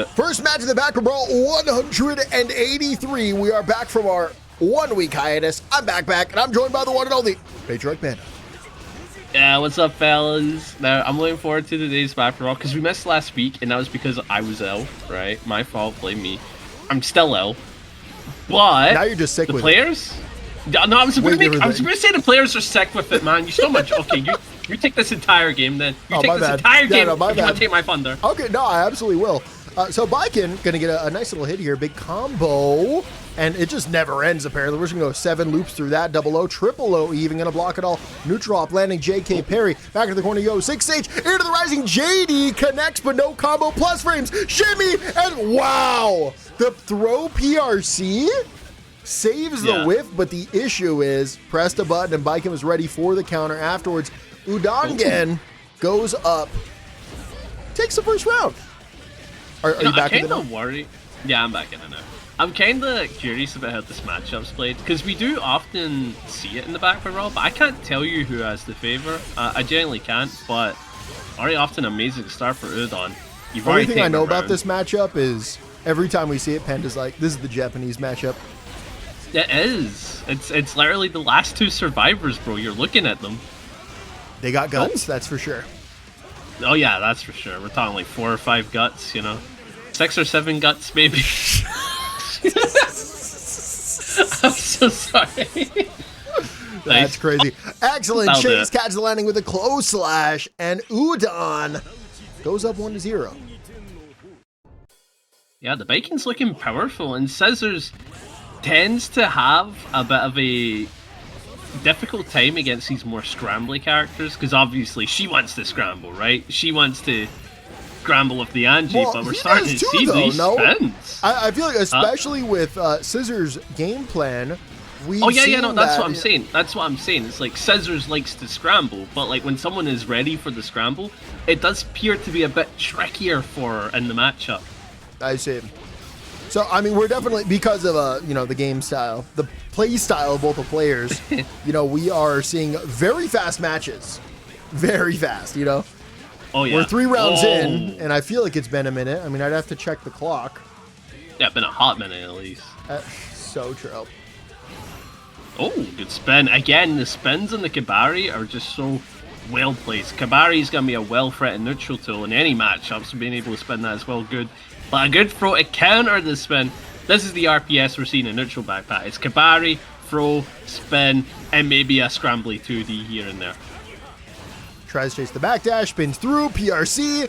First match of the baccpaBrawl 183. We are back from our 1 week hiatus. I'm baccpack, and I'm joined by the one and only Patriarch Panda. Yeah, what's up, fellas? Now, I'm looking forward to today's baccpaBrawl because we missed last week, and that was because I was ill, right? My fault, blame me. I'm still ill. But now you're just sick the with players? No, I was going to say the players are sick with it, man. You so much. Okay, you take this entire game then. You take this entire game. You want to take my thunder. Okay, no, I absolutely will. So Baiken gonna get a nice little hit here, big combo, and it just never ends apparently. We're just gonna go 7 loops through that, double O, triple O, even gonna block it all. Neutral up, landing JK parry, back into the corner, yo, 6H, into the rising JD, connects but no combo, plus frames, shimmy, and wow! The throw PRC saves the whiff, but the issue is, pressed a button and Baiken was ready for the counter afterwards. Udongein goes up, takes the first round. Are you back in it now? Worried. Yeah, I'm back in it now. I'm kind of curious about how this matchup's played, because we do often see it in the baccpaBrawl, but I can't tell you who has the favor. I genuinely can't, but very often amazing start for Udon. The only thing I know about this matchup is every time we see it, Panda's like, this is the Japanese matchup. It is. It's literally the last 2 survivors, bro. You're looking at them. They got guts, that's for sure. Oh yeah, that's for sure. We're talking like 4 or 5 guts, you know. 6 or 7 guts, maybe. I'm so sorry. That's crazy. Excellent chase, catches the landing with a close slash, and Udon goes up 1-0. Yeah, the Baiken's looking powerful, and Scissors tends to have a bit of a difficult time against these more scrambly characters, because obviously she wants to scramble, right? She wants to scramble with the Anji, but we're starting to see these spins. I feel like, especially with Scissors' game plan, that's what I'm saying. That's what I'm saying. It's like Scissors likes to scramble, but like when someone is ready for the scramble, it does appear to be a bit trickier for her in the matchup. I see. So, I mean, we're definitely, because of, the game style, the play style of both the players, we are seeing very fast matches. Very fast, Oh, yeah. We're 3 rounds in, and I feel like it's been a minute. I mean, I'd have to check the clock. Yeah, it's been a hot minute at least. So true. Oh, good spin. Again, the spins on the Kibari are just so well placed. Kibari is going to be a well-threatened neutral tool in any matchup, so being able to spin that is well good. But a good throw to counter the spin. This is the RPS we're seeing in neutral baccpack. It's Kibari, throw, spin, and maybe a scrambly 2D here and there. Tries to chase the backdash, spins through, PRC,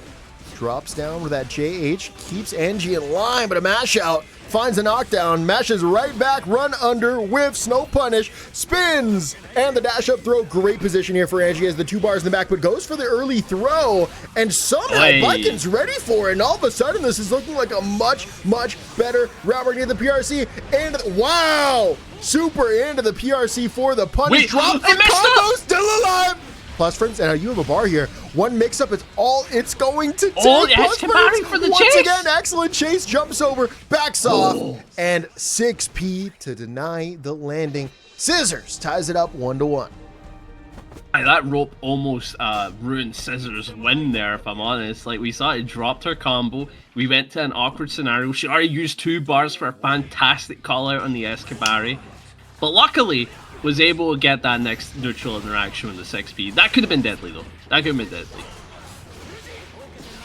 drops down with that JH, keeps Anji in line, but a mash out, finds a knockdown, mashes right back, run under, whiffs, no punish, spins, and the dash up throw. Great position here for Anji as the 2 bars in the back, but goes for the early throw, and somehow Baiken's ready for it, and all of a sudden this is looking like a much, much better round. We're gonna get the PRC, and wow! Super into the PRC for the punish. Drop the combo, still alive! Plus frames, and you have a bar here. 1 mix-up, it's all it's going to take. Oh, yes, Kibari for the chase. Once again, excellent chase, jumps over, backs off, and 6P to deny the landing. Scissors ties it up 1-1. That rope almost ruined Scissors' win there, if I'm honest. Like, we saw it dropped her combo. We went to an awkward scenario. She already used 2 bars for a fantastic call-out on the Kibari. But luckily, was able to get that next neutral interaction with the 6P. That could have been deadly, though. That could have been deadly.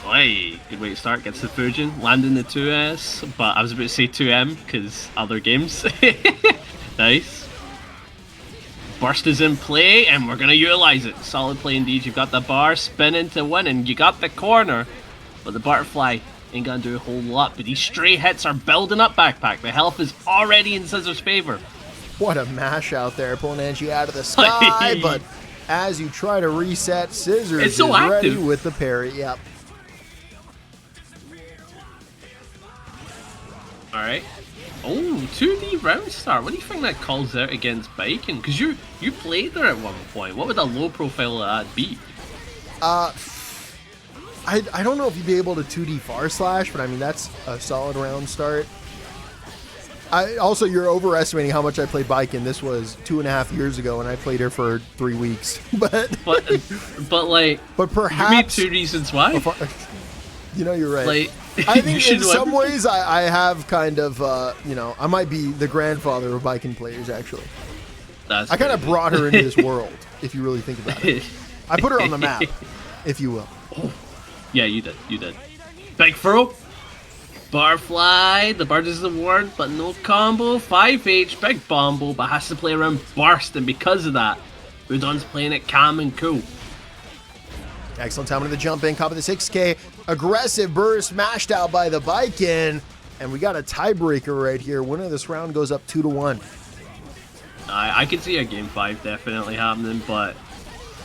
Oi, good way to start. Gets the Fujin, landing the 2S, but I was about to say 2M, because other games. Nice. Burst is in play, and we're going to utilize it. Solid play indeed. You've got the bar, spinning to win, and you got the corner, but the butterfly ain't going to do a whole lot. But these stray hits are building up baccpack. The health is already in Scissors' favor. What a mash out there, pulling Anji out of the sky, but as you try to reset, Scissors is ready with the parry. Yep. Alright. Oh, 2D round start. What do you think that calls out against Baiken? Because you played there at one point. What would a low profile of that be? I don't know if you'd be able to 2D far slash, but I mean, that's a solid round start. Also, you're overestimating how much I played Baiken. This was 2.5 years ago, and I played her for 3 weeks. But perhaps. Give me 2 reasons why. You know, you're right. Like, I think in some ways I have kind of, you know, I might be the grandfather of Baiken players, actually. I kind of brought her into this world, if you really think about it. I put her on the map, if you will. Oh. Yeah, you did. You did. Big throw. Barfly. The bird is the ward, but no combo. 5H. Big bombo, but has to play around burst, and because of that, Udon's playing it calm and cool. Excellent time into the jump in, copy the 6K. Aggressive burst mashed out by the Baiken. And we got a tiebreaker right here. Winner of this round goes up 2-1. I could see a game 5 definitely happening, but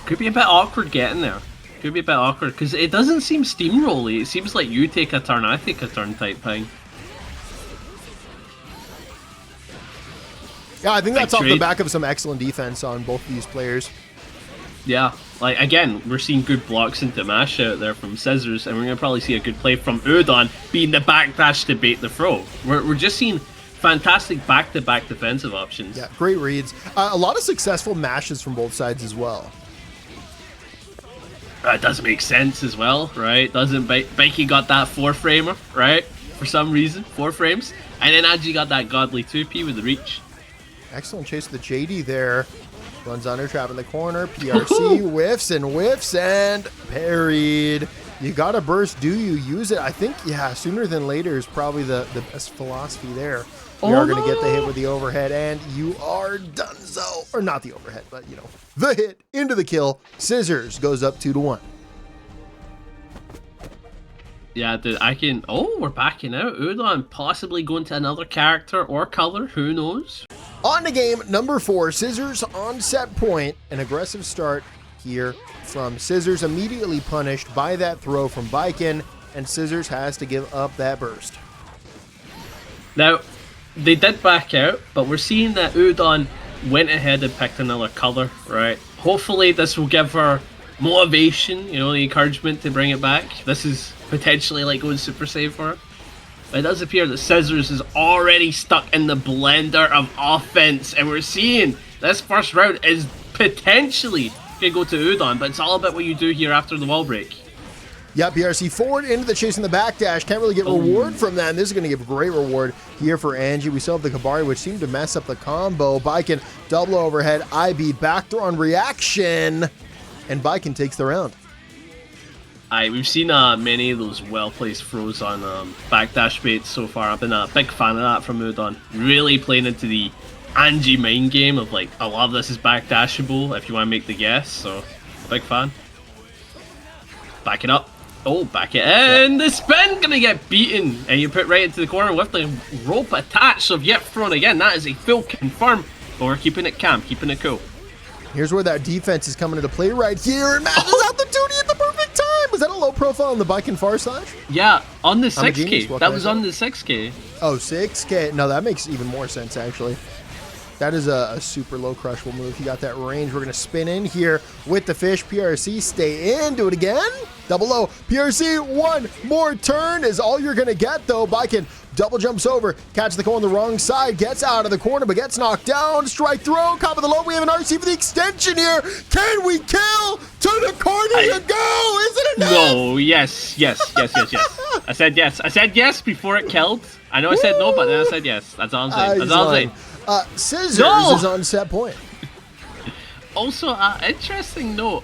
could be a bit awkward getting there. Could be a bit awkward because it doesn't seem steamrolly. It seems like you take a turn, I take a turn type thing. Yeah, I think that's off the back of some excellent defense on both of these players. Yeah, like again, we're seeing good blocks into mash out there from Scissors, and we're gonna probably see a good play from Udon being the backdash to bait the throw. We're just seeing fantastic back-to-back defensive options. Yeah, great reads. A lot of successful mashes from both sides as well. It does make sense as well, right? Doesn't Baiken got that 4-framer, right? For some reason, 4 frames, and then Anji got that godly 2P with the reach. Excellent chase of the JD there. Runs under, trap in the corner. PRC whiffs and parried. You got to burst. Do you use it? I think, yeah, sooner than later is probably the best philosophy there. We are going to get the hit with the overhead, and you are done so. Or not the overhead, but, you know, the hit into the kill. Scissors goes up 2-1. Yeah, dude, I can... Oh, we're backing out. Udon possibly going to another character or color. Who knows? On to game number 4. Scissors on set point. An aggressive start here from Scissors. Immediately punished by that throw from Baiken, and Scissors has to give up that burst. Now, they did back out, but we're seeing that Udon went ahead and picked another color, right? Hopefully this will give her motivation, you know, the encouragement to bring it back. This is potentially like going super save for her. But it does appear that Scissors is already stuck in the blender of offense, and we're seeing this first round is potentially going to go to Udon, but it's all about what you do here after the wall break. Yeah, PRC forward into the chase in the backdash. Can't really get reward from that, and this is going to give a great reward here for Anji. We still have the Kabari, which seemed to mess up the combo. Baiken double overhead, IB backdoor on reaction, and Baiken takes the round. We've seen many of those well-placed throws on backdash baits so far. I've been a big fan of that from Udon. Really playing into the Anji main game of like, a lot of this is backdashable if you want to make the guess, so big fan. Back it up. Oh, back it in. The spin gonna get beaten, and you put right into the corner with the rope attached. So if you get thrown again, that is a full confirm. But we're keeping it calm, keeping it cool. Here's where that defense is coming into play right here, and matches out the 2D at the perfect time. Was that a low profile on the Baiken far side? Yeah, on the 6K. That was on the 6K. Oh, 6K. No, that makes even more sense actually. That is a super low crushable move. You got that range. We're going to spin in here with the fish. PRC, stay in. Do it again. Double low. PRC, one more turn is all you're going to get, though. Baiken double jumps over. Catch the goal on the wrong side. Gets out of the corner, but gets knocked down. Strike throw. Top of the low. We have an RC for the extension here. Can we kill? To the corner you go. Is it enough? No. Yes. I said yes. I said yes before it killed. I know I said no, but then I said yes. That's all I'm saying. That's all I'm saying. Scissors is on set point. Also, interesting note,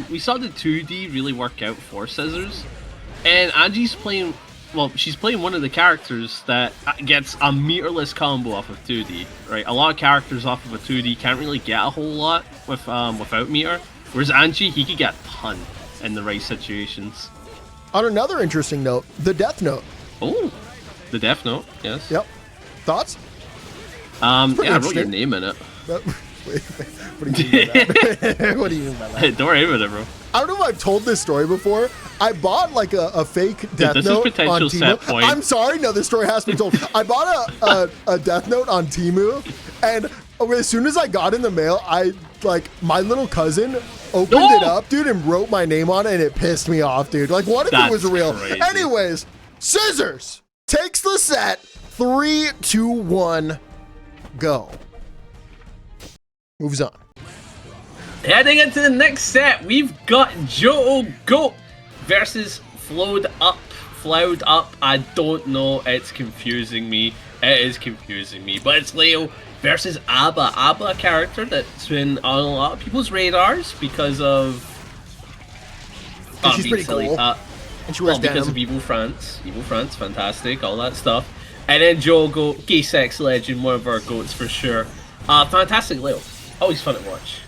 we saw the 2D really work out for Scissors, and Anji's playing, well, she's playing one of the characters that gets a meterless combo off of 2D, right? A lot of characters off of a 2D can't really get a whole lot with without meter, whereas Anji, he could get a ton in the right situations. On another interesting note, the Death Note. Oh, the Death Note, yes. Yep. Thoughts? Yeah, I wrote your name in it. What do you mean by that? What do you mean by that? Don't worry about it, bro. I don't know if I've told this story before. I bought like a fake Death Note on Temu. I'm sorry, no, this story has to be told. I bought a Death Note on Temu, and as soon as I got in the mail, my little cousin opened it up, dude, and wrote my name on it, and it pissed me off, dude. Like, what if it was real? Crazy. Anyways, Scissors takes the set. 3, 2, 1. Go. Moves on. Heading into the next set, we've got Joto versus FlowedUp. FlowedUp, I don't know, it's confusing me. It is confusing me, but it's Leo versus Abba. Abba, a character that's been on a lot of people's radars because of... she's pretty cool. And she wears because denim. of Evil France. Evil France, fantastic, all that stuff. And then Jogo, gay sex legend, one of our goats for sure. Fantastic Leo. Always fun to watch.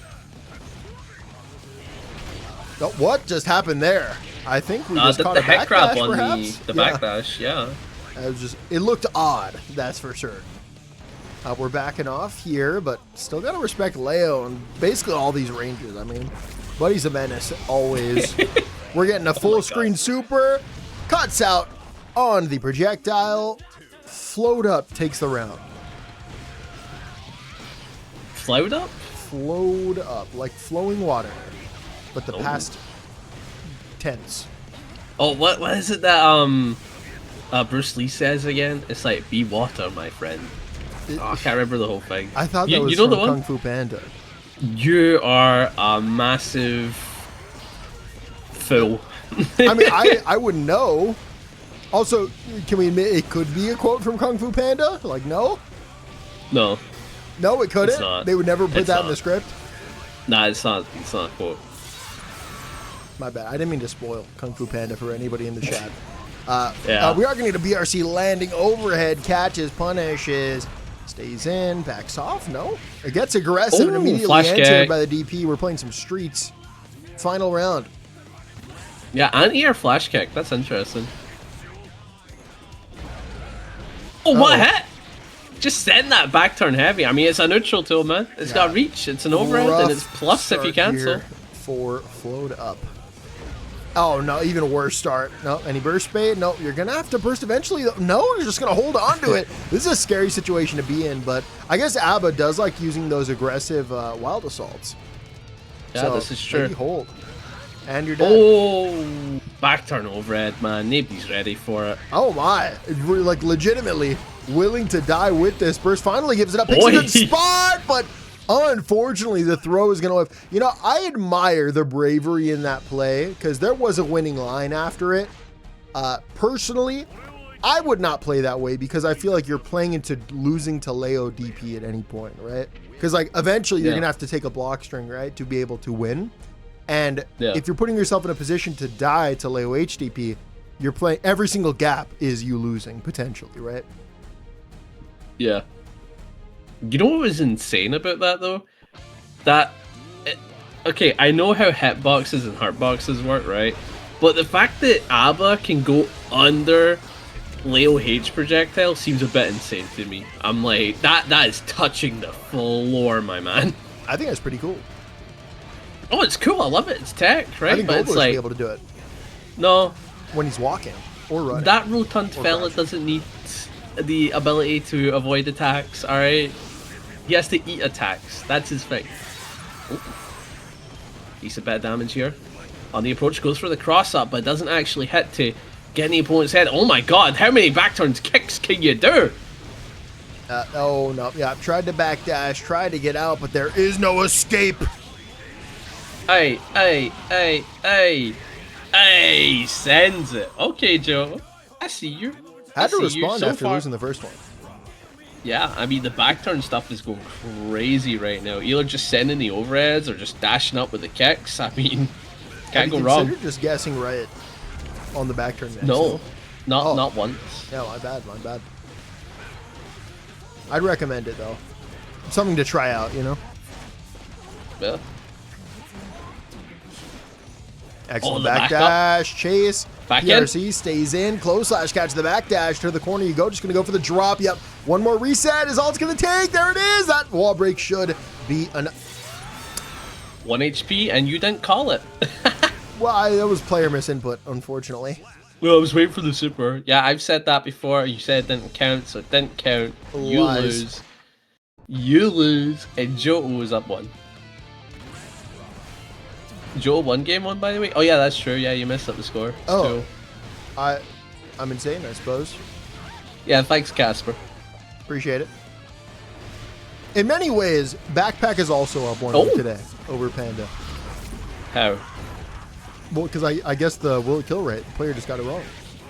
Oh, what just happened there? I think we just caught the a head grab backdash, on perhaps? the backdash, yeah. It looked odd, that's for sure. We're backing off here, but still gotta respect Leo and basically all these ranges. I mean, Buddy's a menace, always. We're getting a full screen super. Cuts out on the projectile. FlowedUp takes the round. FlowedUp? FlowedUp, like flowing water, but the past tense. Oh, what is it that Bruce Lee says again? It's like, be water, my friend. I can't remember the whole thing. I thought that you was know from the one? Kung Fu Panda. You are a massive fool. I mean, I wouldn't know. Also, can we admit it could be a quote from Kung Fu Panda? Like, no? No. No, it couldn't? It's not. They would never put It's that not. in the script? Nah, it's not a quote. My bad. I didn't mean to spoil Kung Fu Panda for anybody in the chat. Yeah. We are going to get a BRC landing overhead, catches, punishes, stays in, backs off. No. It gets aggressive and Ooh, immediately flash answered kick. by the DP. We're playing some streets. Final round. Yeah, anti-air flash kick. That's interesting. Oh, what a hit! Just send that back turn heavy. I mean, it's a neutral tool, man. It's got reach. It's an overhead, Rough and it's plus if you start cancel. here for FlowedUp. Oh, no, even worse start. No, any burst bait? No, you're going to have to burst eventually. No, you're just going to hold on to it. This is a scary situation to be in, but I guess Abba does like using those aggressive wild assaults. Yeah, So, this is true. maybe hold. And you're dead. Oh, back turn overhead, man. Nobody's ready for it. Oh, my. We're like legitimately willing to die with this. Burst finally gives it up. Picks a good spot, but unfortunately, the throw is going to live. You know, I admire the bravery in that play because there was a winning line after it. Personally, I would not play that way because I feel like you're playing into losing to Leo DP at any point, right? Because like eventually you're going to have to take a block string, right, to be able to win. And if you're putting yourself in a position to die to Leo HDP, you're playing every single gap is you losing potentially, right? Yeah. You know what was insane about that though? Okay, I know how hitboxes and heartboxes work, right? But the fact that Abba can go under Leo H projectile seems a bit insane to me. I'm like, that is touching the floor, my man. I think that's pretty cool. Oh, it's cool. I love it. It's tech, right? I think but Goldblum it's should like, be able to do it no, when he's walking or running. that rotund fella crouching. doesn't need the ability to avoid attacks, alright? He has to eat attacks. That's his thing. Oh. Decent bit of damage here. On the approach, goes for the cross up, but doesn't actually hit to get in the opponent's head. Oh my god, how many back turns kicks can you do? Oh, no. Yeah, tried to backdash, tried to get out, but there is no escape. Hey, sends it. Okay, Joe. I see you. Had to respond after losing the first one. Yeah, I mean, the back turn stuff is going crazy right now. Either just sending the overheads or just dashing up with the kicks. I mean, can't go wrong. Consider just guessing right on the back turn next. No, not once. Yeah, my bad. I'd recommend it, though. Something to try out, you know? Yeah. Excellent the backdash, chase. Back PRC stays in. Close slash catch the backdash to the corner. You go. Just going to go for the drop. Yep. One more reset is all it's going to take. There it is. That wall break should be an... 1 HP, and you didn't call it. Well, that was player misinput, unfortunately. Well, I was waiting for the super. Yeah, I've said that before. You said it didn't count, so it didn't count. You Lies. lose. You lose, and Joto was up 1. Joto won game 1, by the way? Oh, yeah, that's true. Yeah, you messed up the score. Oh. So, I'm insane, I suppose. yeah, thanks, Casper. Appreciate it. In many ways, baccpack is also up 1 today over Panda. How? Well, because I guess the will kill rate, the player just got it wrong.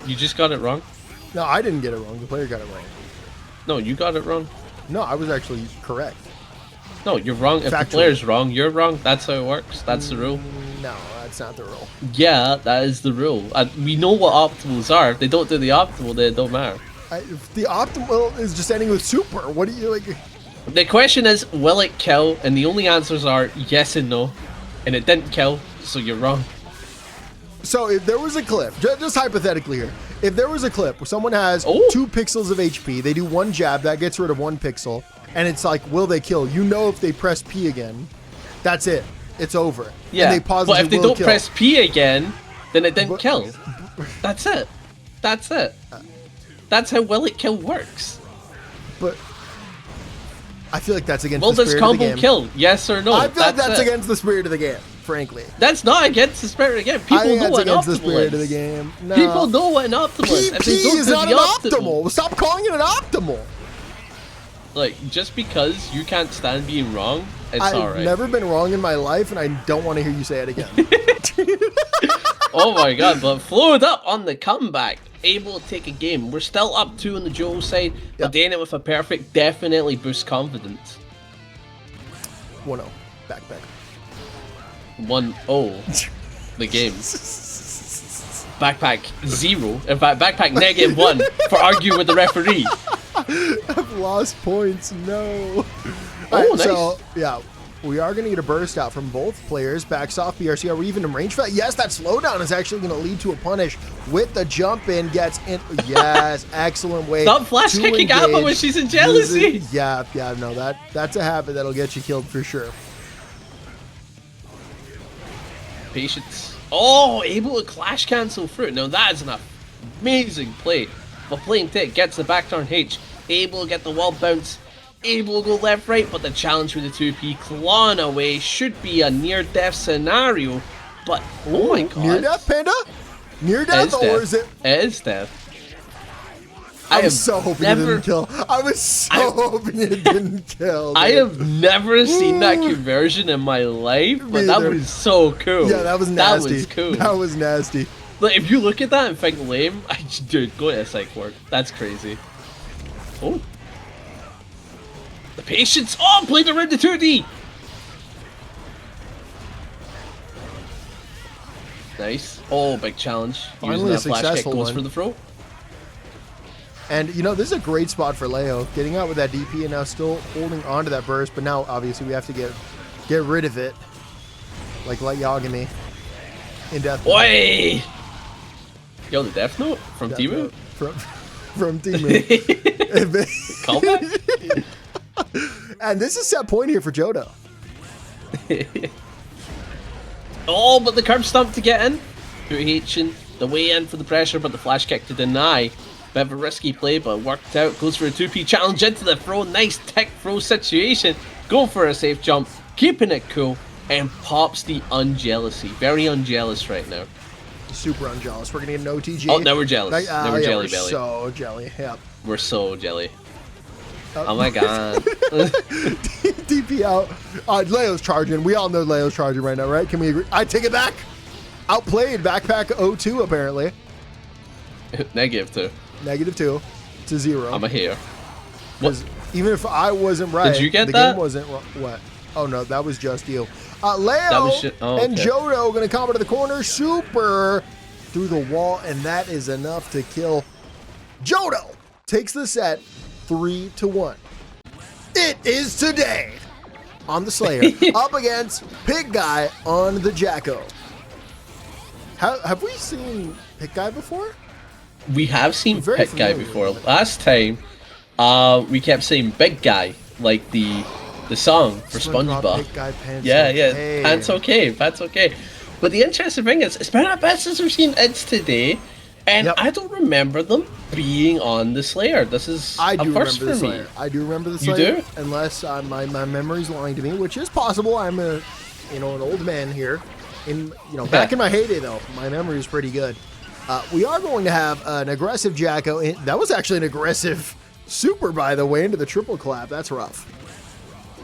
You just got it wrong. No, I didn't get it wrong. The player got it wrong. No, you got it wrong. No, I was actually correct. No, you're wrong. If the player's wrong, you're wrong. That's how it works. That's the rule. No, that's not the rule. Yeah, that is the rule. We know what optimals are. If they don't do the optimal, then it don't matter. The optimal is just ending with super. What do you like? The question is, will it kill? And the only answers are yes and no. And it didn't kill, so you're wrong. So if there was a clip, just hypothetically here, if there was a clip where someone has 2 pixels of HP, they do 1 jab, that gets rid of 1 pixel, and it's like, will they kill? You know if they press P again, that's it. It's over. Yeah, and they but if they don't press P again, then it didn't kill. That's it. That's it. That's how will it kill works. But I feel like that's against will the spirit of the game. Will this combo kill? Yes or no? I feel like that's against the spirit of the game, frankly. That's not against the spirit of the game. People know what an optimal is. The spirit of the game. No. People know what an optimal is. PP is not an optimal. Stop calling it an optimal. Like, just because you can't stand being wrong, it's alright. I've never been wrong in my life, and I don't want to hear you say it again. Oh my god, but FlowedUp on the comeback. Able to take a game. We're still up 2 on the Joto side, but doing it with a perfect definitely boosts confidence. 1-0. Backpack. 1-0. The game. Backpack 0. In fact, backpack -1 for arguing with the referee. I've lost points. No. Oh, nice. So, yeah. We are going to get a burst out from both players. Backs off BRC. Are we even in range for that? Yes, that slowdown is actually going to lead to a punish with the jump in. Gets in. Yes, excellent way. Stop flash kicking Alpha when she's in jealousy. Yeah, no, that's a habit that'll get you killed for sure. Patience. Oh, able to clash cancel through. Now that is an amazing play. But playing Tick gets the back turn H. Able to get the wall bounce. Able to go left, right, but the challenge with the 2P clawing away should be a near-death scenario. But, oh my god. Near-death, Panda? Near-death, or is it? It is death. I was so hoping it didn't kill. I was so hoping it didn't kill. Dude. I have never seen that conversion in my life, but that was so cool. Yeah, that was nasty. That was cool. That was nasty. Like, if you look at that and think lame, dude, go to a psych ward. That's crazy. Oh. The patience! Oh, played around the 2D! Nice. Oh, big challenge. Finally using a that flash kick successful goes one. for the throw. And, you know, this is a great spot for Leo. Getting out with that DP and now still holding on to that burst. But now, obviously, we have to get rid of it. Like Yagami in Death Note. Oi! Yo, the Death Note? From Timu? From Timu. Callback? And this is set point here for Joto. Oh, but the curb stomp to get in. H-in, the way in for the pressure, but the flash kick to deny. Bit of a risky play, but worked out. Goes for a 2P challenge into the throw. Nice tech throw situation. Go for a safe jump. Keeping it cool. And pops the unjealousy. Very unjealous right now. Super unjealous. We're going to get an OTG. Oh, now we're jealous. Now we're jelly belly. So jelly. Yep. We're so jelly. Oh my god. DP out. Leo's charging. We all know Leo's charging right now, right? Can we agree? I take it back. Outplayed. Backpack 0-2 apparently. -2. -2 to 0. I'm a hair. Because even if I wasn't right, did you get the that? game wasn't what? Oh no, that was just you. Leo and Joto going to come into the corner. Super through the wall, and that is enough to kill. Joto takes the set 3-1. It is today on the Slayer up against Pikguy on the Jacko. Have we seen Pikguy before? We have seen Pikguy before. Last time, we kept saying big guy, like the song for SpongeBob. Yeah, Pants okay, Pants okay. But the interesting thing is, it's been a bit since we've seen ItIsToday, and I don't remember them being on the Slayer. This is a first for me. I do remember the Slayer. You do? Unless my memory's lying to me, which is possible. I'm an old man here. Back in my heyday though, my memory is pretty good. We are going to have an aggressive Jacko. That was actually an aggressive super, by the way, into the triple clap. That's rough.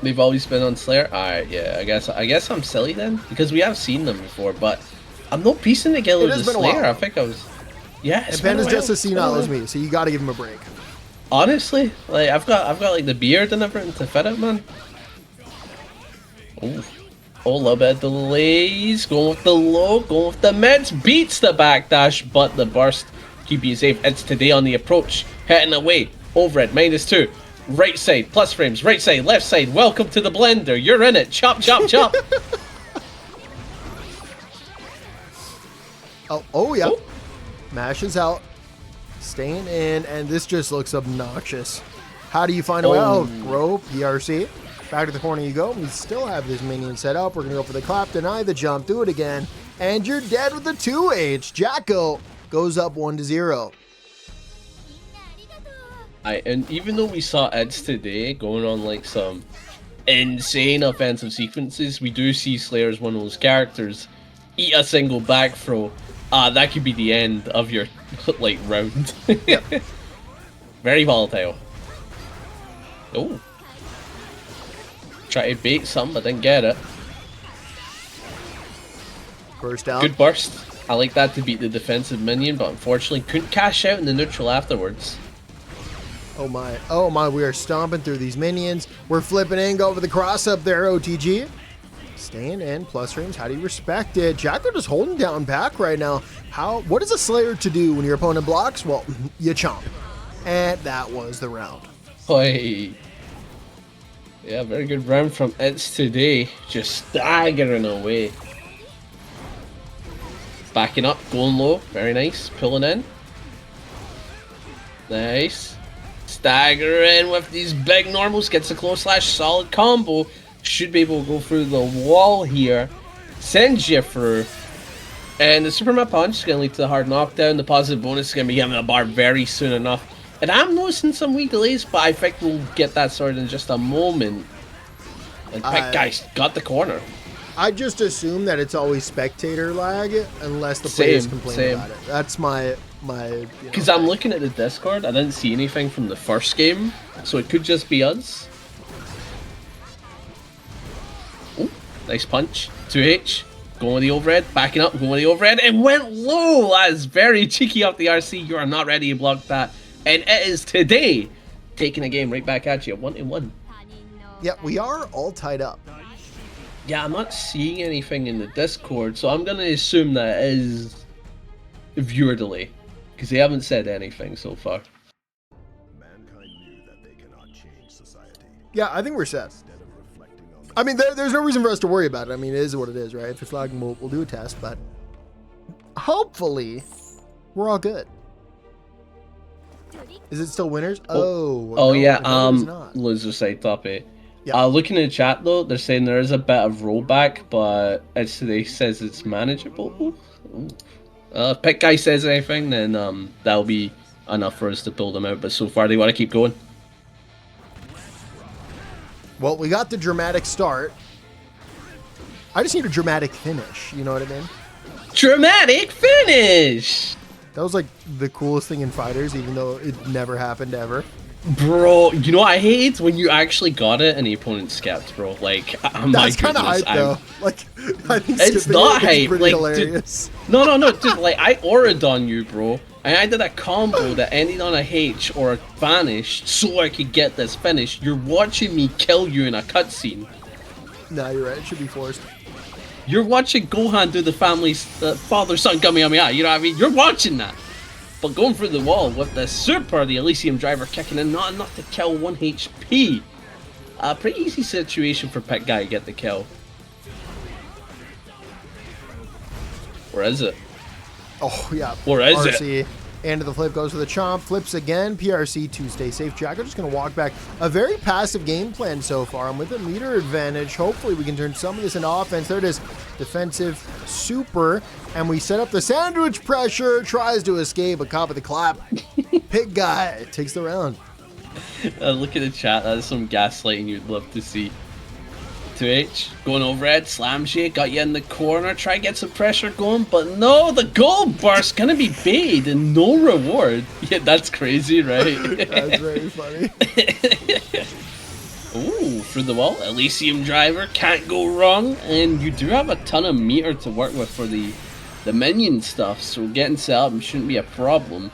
They've always been on Slayer? Alright, yeah, I guess I'm silly then, because we have seen them before, but I'm not piecing together the Slayer. I think I was... Yeah, and Panda's just as senile as me, so you got to give him a break. Honestly, like I've got like the beard and everything to fit it, man. Oh, a little bit of delays. Going with the low, going with the mids. Beats the backdash, but the burst keeping you safe. It's today on the approach, heading away. Overhead -2. Right side, plus frames. Right side, left side. Welcome to the blender. You're in it. Chop, chop, chop. Oh yeah. Oh. Mashes out. Staying in, and this just looks obnoxious. How do you find a way out? Bro, PRC. Back to the corner you go. We still have this minion set up. We're going to go for the clap, deny the jump, do it again. And you're dead with the 2H. Jacko goes up 1-0. And even though we saw ItIsToday going on like some insane offensive sequences, we do see Slayer as one of those characters eat a single back throw. That could be the end of your like round. Very volatile. Oh. Try to bait some, but didn't get it. Burst out. Good burst. I like that to beat the defensive minion, but unfortunately couldn't cash out in the neutral afterwards. Oh my, we are stomping through these minions. We're flipping in, go for the cross up there, OTG. Staying in, plus frames, how do you respect it? Jacko just holding down back right now. What is a Slayer to do when your opponent blocks? Well, you chomp. And that was the round. Hey. Yeah, very good round from ItIsToday. Just staggering away. Backing up, going low. Very nice. Pulling in. Nice. Staggering with these big normals. Gets a close slash. Solid combo. Should be able to go through the wall here. Sends you through. And the Superman punch is going to lead to the hard knockdown. The positive bonus is going to be having a bar very soon enough. And I'm noticing some weak delays, but I think we'll get that sorted in just a moment. And Pikguy got the corner. I just assume that it's always spectator lag unless the players complain about it. That's my because I'm looking at the Discord, I didn't see anything from the first game, so it could just be us. Oh, nice punch. 2H. Going with the overhead, backing up, going with the overhead, and went low. That is very cheeky off the RC. You are not ready to block that. And ItIsToday taking a game right back at you, 1-1. Yeah, we are all tied up. Yeah, I'm not seeing anything in the Discord, so I'm going to assume that it is a viewer delay, because they haven't said anything so far. Mankind knew that they cannot change society. Yeah, I think we're set. I mean, there's no reason for us to worry about it. I mean, it is what it is, right? If it's lagging, we'll do a test, but hopefully we're all good. Is it still winners? Oh no, yeah, loser side top 8. Yeah. Looking in the chat though, they're saying there is a bit of rollback, but ItIsToday says it's manageable. If Pikguy says anything, then that'll be enough for us to pull them out. But so far, they want to keep going. Well, we got the dramatic start. I just need a dramatic finish. You know what I mean? Dramatic finish. That was like the coolest thing in Fighters, even though it never happened ever. Bro, you know what I hate? When you actually got it and the opponent skipped, bro. Like, that's kind of hype, though. Like, I think it's not hype. Pretty like, hilarious. Dude, no, dude. Like, I auro'd on you, bro, and I did a combo that ended on a H or a vanish so I could get this finish. You're watching me kill you in a cutscene. No, you're right. It should be forced. You're watching Gohan do the family's father-son Kamehameha. You know what I mean? You're watching that. But going through the wall with the super, the Elysium driver kicking in, not enough to kill 1 HP. A pretty easy situation for Pikguy to get the kill. Or is it? Oh, yeah. Or is RC. it? Into the flip, goes for the chomp, flips again. PRC to stay safe. Jacko just going to walk back. A very passive game plan so far. I'm with a meter advantage. Hopefully we can turn some of this into offense. There it is. Defensive super. And we set up the sandwich pressure. Tries to escape, but caught with the clap. Pikguy takes the round. Look at the chat. That is some gaslighting you'd love to see. 2H, going overhead, slams you, got you in the corner, try to get some pressure going, but no, the goal burst gonna be paid and no reward. Yeah, that's crazy, right? That's very funny. Ooh, through the wall, Elysium driver, can't go wrong, and you do have a ton of meter to work with for the the minion stuff, so getting set up shouldn't be a problem.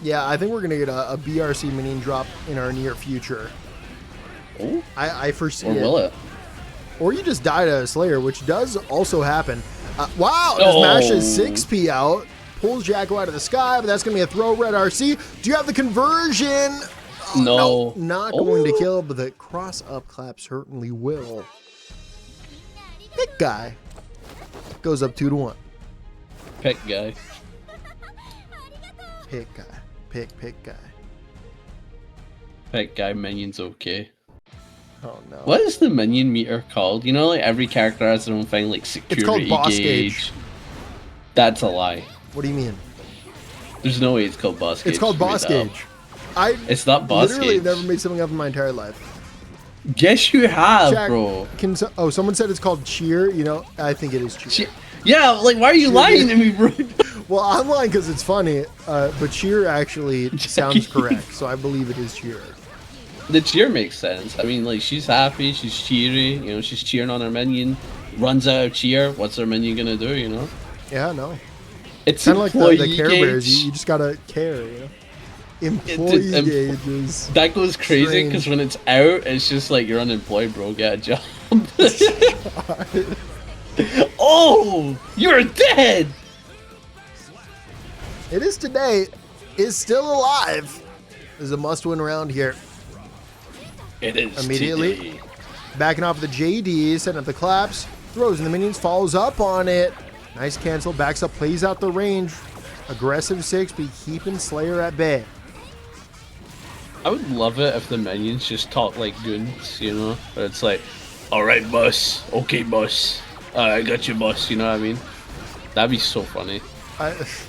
Yeah, I think we're gonna get a BRC minion drop in our near future. Oh, I foresee or will it? Or you just die to a Slayer, which does also happen. Wow, does Masha's 6P out, pulls Jacko out of the sky, but that's going to be a throw, Red RC. Do you have the conversion? No. Not going to kill, but the cross-up clap certainly will. Pikguy goes up 2-1. Pikguy. Pikguy. Pikguy. Pikguy minion's okay. Oh no. What is the minion meter called? You know, like every character has their own thing, like security it's called boss gauge. That's a lie. What do you mean? There's no way it's called boss gauge. It's called boss gauge. It's not boss gauge. Literally never made something up in my entire life. Yes, you have, Jack, bro. Someone said it's called cheer. You know, I think it is cheer. Yeah, like why are you lying to me, bro? Well, I'm lying because it's funny, but cheer actually sounds correct, so I believe it is cheer. The cheer makes sense. I mean, like, she's happy, she's cheery, you know, she's cheering on her minion, runs out of cheer, what's her minion gonna do, you know? Yeah, no. It's kind of like the Care Bears, you just gotta care, you know? Employee gauges. That goes crazy, because when it's out, it's just like, you're unemployed, bro, get a job. Oh! You're dead! ItIsToday is still alive. There's a must-win round here. It is immediately today. Backing off the JD, setting up the claps, throws in the minions, follows up on it. Nice cancel, backs up, plays out the range. Aggressive 6P, keeping Slayer at bay. I would love it if the minions just talk like goons, you know? Where it's like, alright, boss. Okay, boss. I got you, boss. You know what I mean? That'd be so funny.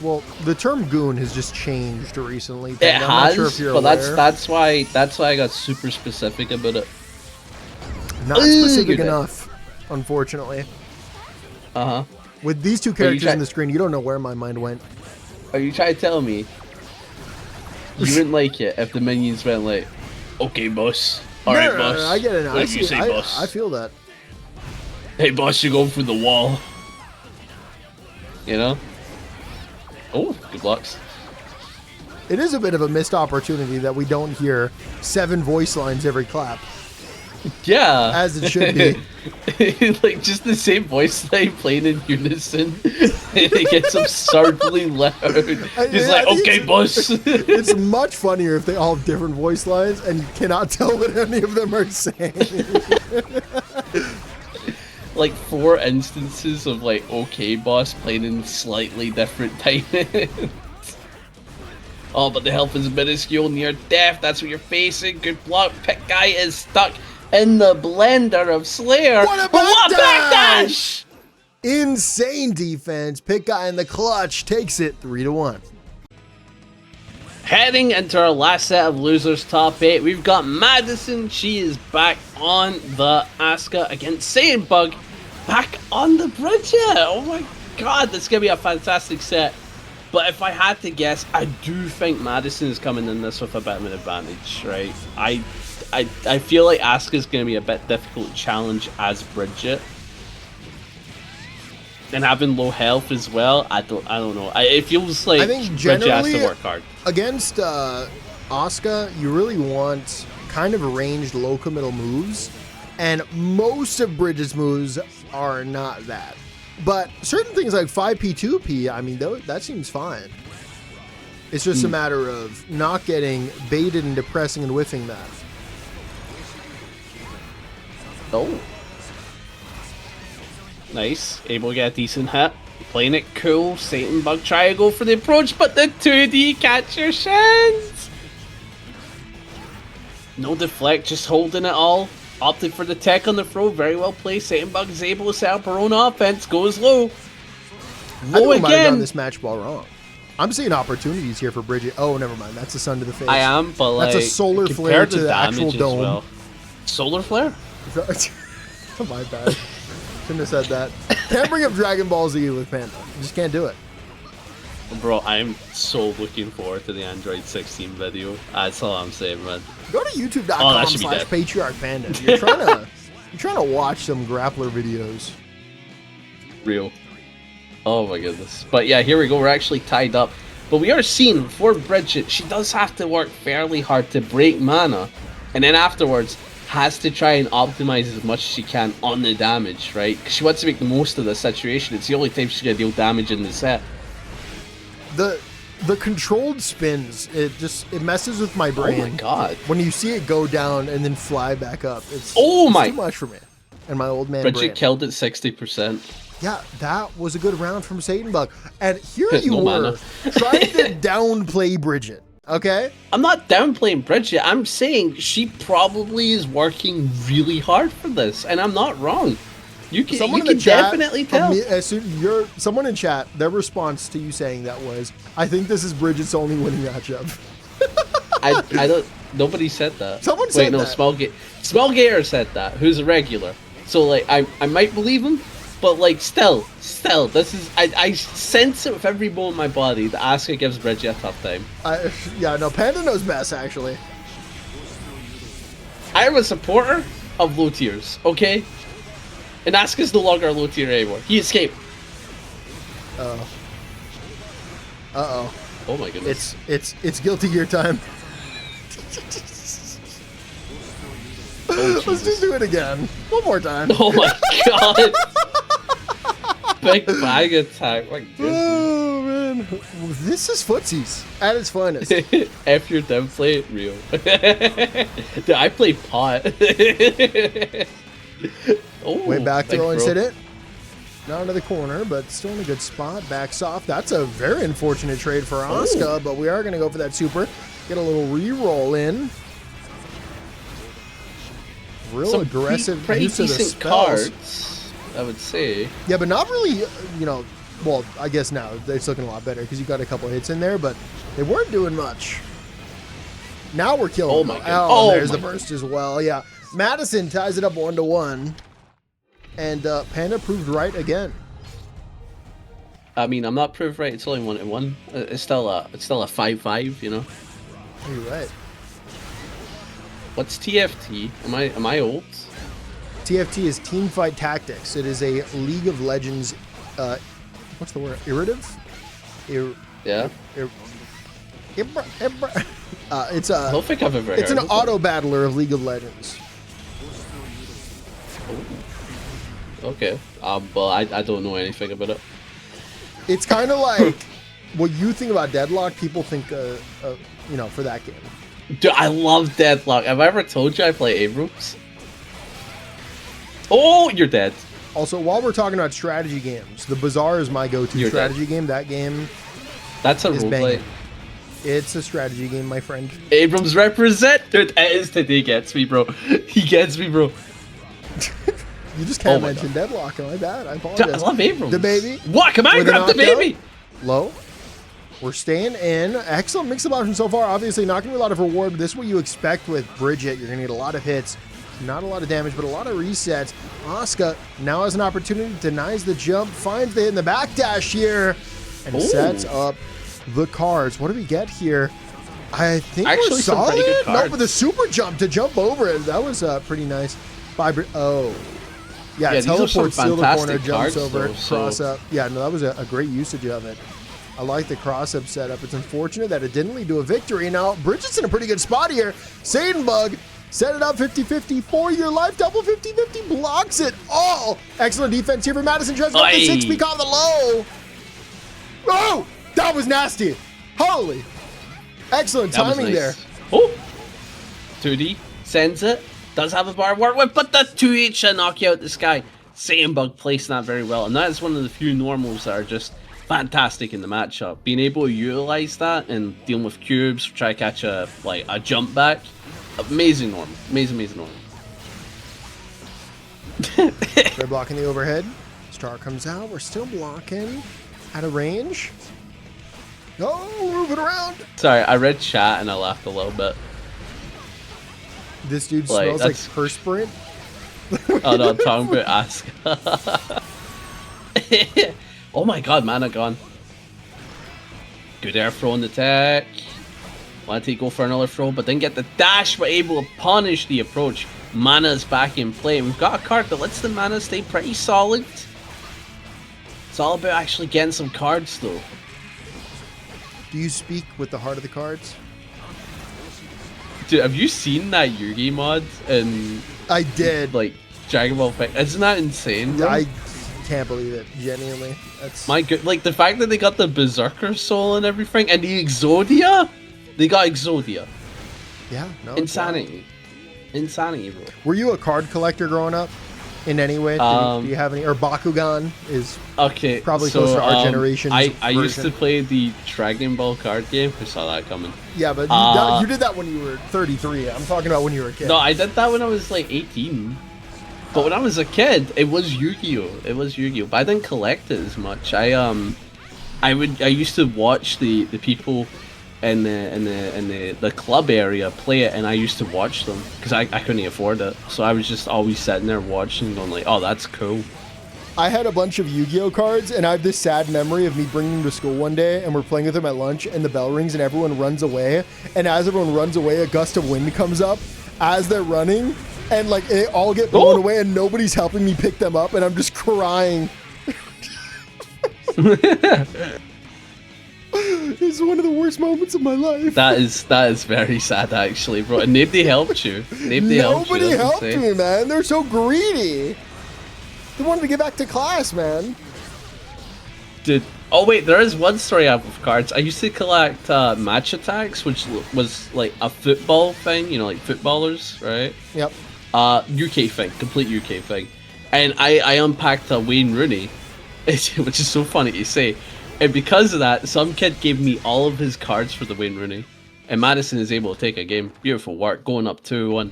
Well, the term goon has just changed recently. It I'm has, not sure if you're but aware. that's why I got super specific about it. Not specific enough, unfortunately. Uh-huh. With these two characters on the screen, you don't know where my mind went. Are you trying to tell me you wouldn't like it if the minions went like, okay, boss. Alright, boss. No, I get it. What do you say, boss? I feel that. Hey, boss, you're going through the wall. You know? Oh, good blocks. It is a bit of a missed opportunity that we don't hear 7 voice lines every clap. Yeah. As it should be. Like, just the same voice line playing in unison. It gets absurdly loud. He's like, okay, boss. It's much funnier if they all have different voice lines and you cannot tell what any of them are saying. Like 4 instances of like okay boss playing in slightly different timings. Oh, but the health is minuscule, near death, that's what you're facing. Good block. Pikguy is stuck in the blender of Slayer. What a backdash! Insane defense. Pikguy in the clutch takes it 3-1. Heading into our last set of losers top 8, we've got Madison. She is back on the Asuka against Satanbug. Back on the Bridget. Oh my god, that's going to be a fantastic set. But if I had to guess, I do think Madison is coming in this with a bit of an advantage, right? I feel like Asuka's going to be a bit difficult to challenge as Bridget. And having low health as well, I don't know. It feels like Bridget has to work hard. Against Asuka, you really want kind of ranged low committal moves, and most of Bridget's moves are not that. But certain things like 5P, 2P, I mean, that seems fine. It's just a matter of not getting baited into pressing and whiffing that. Oh. Nice. Able to get a decent hit. Playing it cool. Satanbug try to go for the approach, but the 2D catch your shins. No deflect, just holding it all. Opted for the tech on the throw. Very well played. Satanbug is able to set up her own offense. Goes low. I think we might have done this match ball wrong. I'm seeing opportunities here for Bridget. Oh, never mind. That's a sun to the face. I am, but like... That's a solar flare to the actual dome. Well. Solar flare? My bad. Shouldn't have said that. Can't bring up Dragon Ball Z with Panda. You just can't do it. Bro, I'm so looking forward to the Android 16 video. That's all I'm saying, man. Go to youtube.com/Patriarch Panda. You're trying to watch some grappler videos. Real. Oh my goodness. But yeah, here we go. We're actually tied up. But we are seeing for Bridget, she does have to work fairly hard to break mana. And then afterwards, has to try and optimize as much as she can on the damage, right? Because she wants to make the most of the situation. It's the only time she's going to deal damage in the set. The controlled spins, it messes with my brain. Oh my god. When you see it go down and then fly back up, it's too much for me. And my old man Bridget brain. killed it 60%. Yeah, that was a good round from Satanbug. And here you No were, mana. trying to downplay Bridget, okay? I'm not downplaying Bridget. I'm saying she probably is working really hard for this, and I'm not wrong. You can definitely tell. Someone in chat, their response to you saying that was, I think this is Bridget's only winning matchup. I don't. Nobody said that. Someone said that. Smellgator said that. Who's a regular? So like, I might believe him, but like, still, this is. I sense it with every bone in my body that Asuka gives Bridget a tough time. Yeah, no, Panda knows best actually. I am a supporter of low tiers. Okay. And Asuka's no longer a low tier anymore. He escaped. Uh-oh. Oh my goodness. It's Guilty Gear time. Let's just do it again. One more time. Oh my god. Big bag attack. My goodness. Oh man. This is footsies at its finest. F your dev play it real. Dude, I play pot. Oh, way back throw and bro. sit it. Not into the corner, but still in a good spot. Backs off. That's a very unfortunate trade for Asuka, but we are going to go for that super. Get a little re-roll in. Real Some aggressive pretty use of the decent spells. cards, I would say. Yeah, but not really, well, I guess now it's looking a lot better because you got a couple hits in there, but they weren't doing much. Now we're killing Oh them. my god. There's the burst as well. Yeah. Madison ties it up 1-1. And Panda proved right again. I mean, I'm not proved right. It's only 1-1. It's still a 5-5. You know. You're right. What's TFT? Am I old? TFT is Teamfight Tactics. It is a League of Legends. What's the word? Iterative. Yeah. It's a. I don't think I've ever. It's heard an of auto battler of League of Legends. Okay. Well, I don't know anything about it. It's kind of like what you think about Deadlock. People think, for that game. Dude, I love Deadlock. Have I ever told you I play Abrams? Oh, you're dead. Also, while we're talking about strategy games, the Bazaar is my go-to strategy game. That game. That's a roleplay. It's a strategy game, my friend. Abrams represent. Dude, ItIsToday gets me, bro. He gets me, bro. You just can't mention Deadlock. My bad. I apologize. Dude, I love Abrams. The baby. What? Come on, grab the baby. Low. We're staying in. Excellent mix of options so far. Obviously, not going to be a lot of reward, but this is what you expect with Bridget. You're going to get a lot of hits. Not a lot of damage, but a lot of resets. Asuka now has an opportunity, denies the jump, finds the hit in the backdash here, and sets up the cards. What do we get here? I think actually we're solid. Some pretty good cards. No, with a super jump to jump over it. That was pretty nice. Yeah, teleport, steal the corner, jumps over, cross up. Yeah, no, that was a great usage of it. I like the cross-up setup. It's unfortunate that it didn't lead to a victory. Now, Bridget's in a pretty good spot here. Satanbug set it up 50-50, 4-year life, double 50-50, blocks it all. Excellent defense here for Madison. Tries to get the 6 peak on the low. Oh, that was nasty. Holy. Excellent timing there. Oh, 2D sends it. Does have a bar to work with, but the 2H should knock you out the sky. Satanbug placing that very well, and that is one of the few normals that are just fantastic in the matchup. Being able to utilize that and dealing with cubes, try to catch a jump back. Amazing normal. Amazing normal. They're blocking the overhead. Star comes out. We're still blocking. Out of range. Oh, moving around. Sorry, I read chat and I laughed a little bit. This dude smells like perspirant. Oh no, I'm talking about Asuka. Oh my god, mana gone. Good air throw in the tech. Want to go for another throw, but then get the dash, but able to punish the approach. Mana's back in play. We've got a card that lets the mana stay pretty solid. It's all about actually getting some cards, though. Do you speak with the heart of the cards? Dude, have you seen that Yugi mod? And I did. Like, Dragon Ball Fight. Isn't that insane, bro? I can't believe it. Genuinely. That's... My good. Like, the fact that they got the Berserker Soul and everything, and the Exodia? They got Exodia. Yeah, no. Insanity. Insanity, bro. Were you a card collector growing up? In any way? Do you have any? Or Bakugan is probably close to our generation. I used to play the Dragon Ball card game. I saw that coming. Yeah, but you did that when you were 33. I'm talking about when you were a kid. No, I did that when I was like 18. But when I was a kid, it was Yu-Gi-Oh! It was Yu-Gi-Oh! But I didn't collect it as much. I used to watch the people in the club area play it, and I used to watch them because I couldn't afford it. So I was just always sitting there watching, going like, "Oh, that's cool." I had a bunch of Yu-Gi-Oh cards, and I have this sad memory of me bringing them to school one day, and we're playing with them at lunch, and the bell rings, and everyone runs away. And as everyone runs away, a gust of wind comes up as they're running, and like they all get blown away, and nobody's helping me pick them up, and I'm just crying. It's one of the worst moments of my life. That is very sad, actually, bro. And nobody helped you. Nobody helped me, man. They're so greedy. They wanted to get back to class, man. Dude. Oh wait, there is one story I have of cards. I used to collect match attacks, which was like a football thing. You know, like footballers, right? Yep. UK thing, complete UK thing. And I unpacked a Wayne Rooney, which is so funny to say. And because of that, some kid gave me all of his cards for the Wayne Rooney. And Madison is able to take a game. Beautiful work, going up 2-1.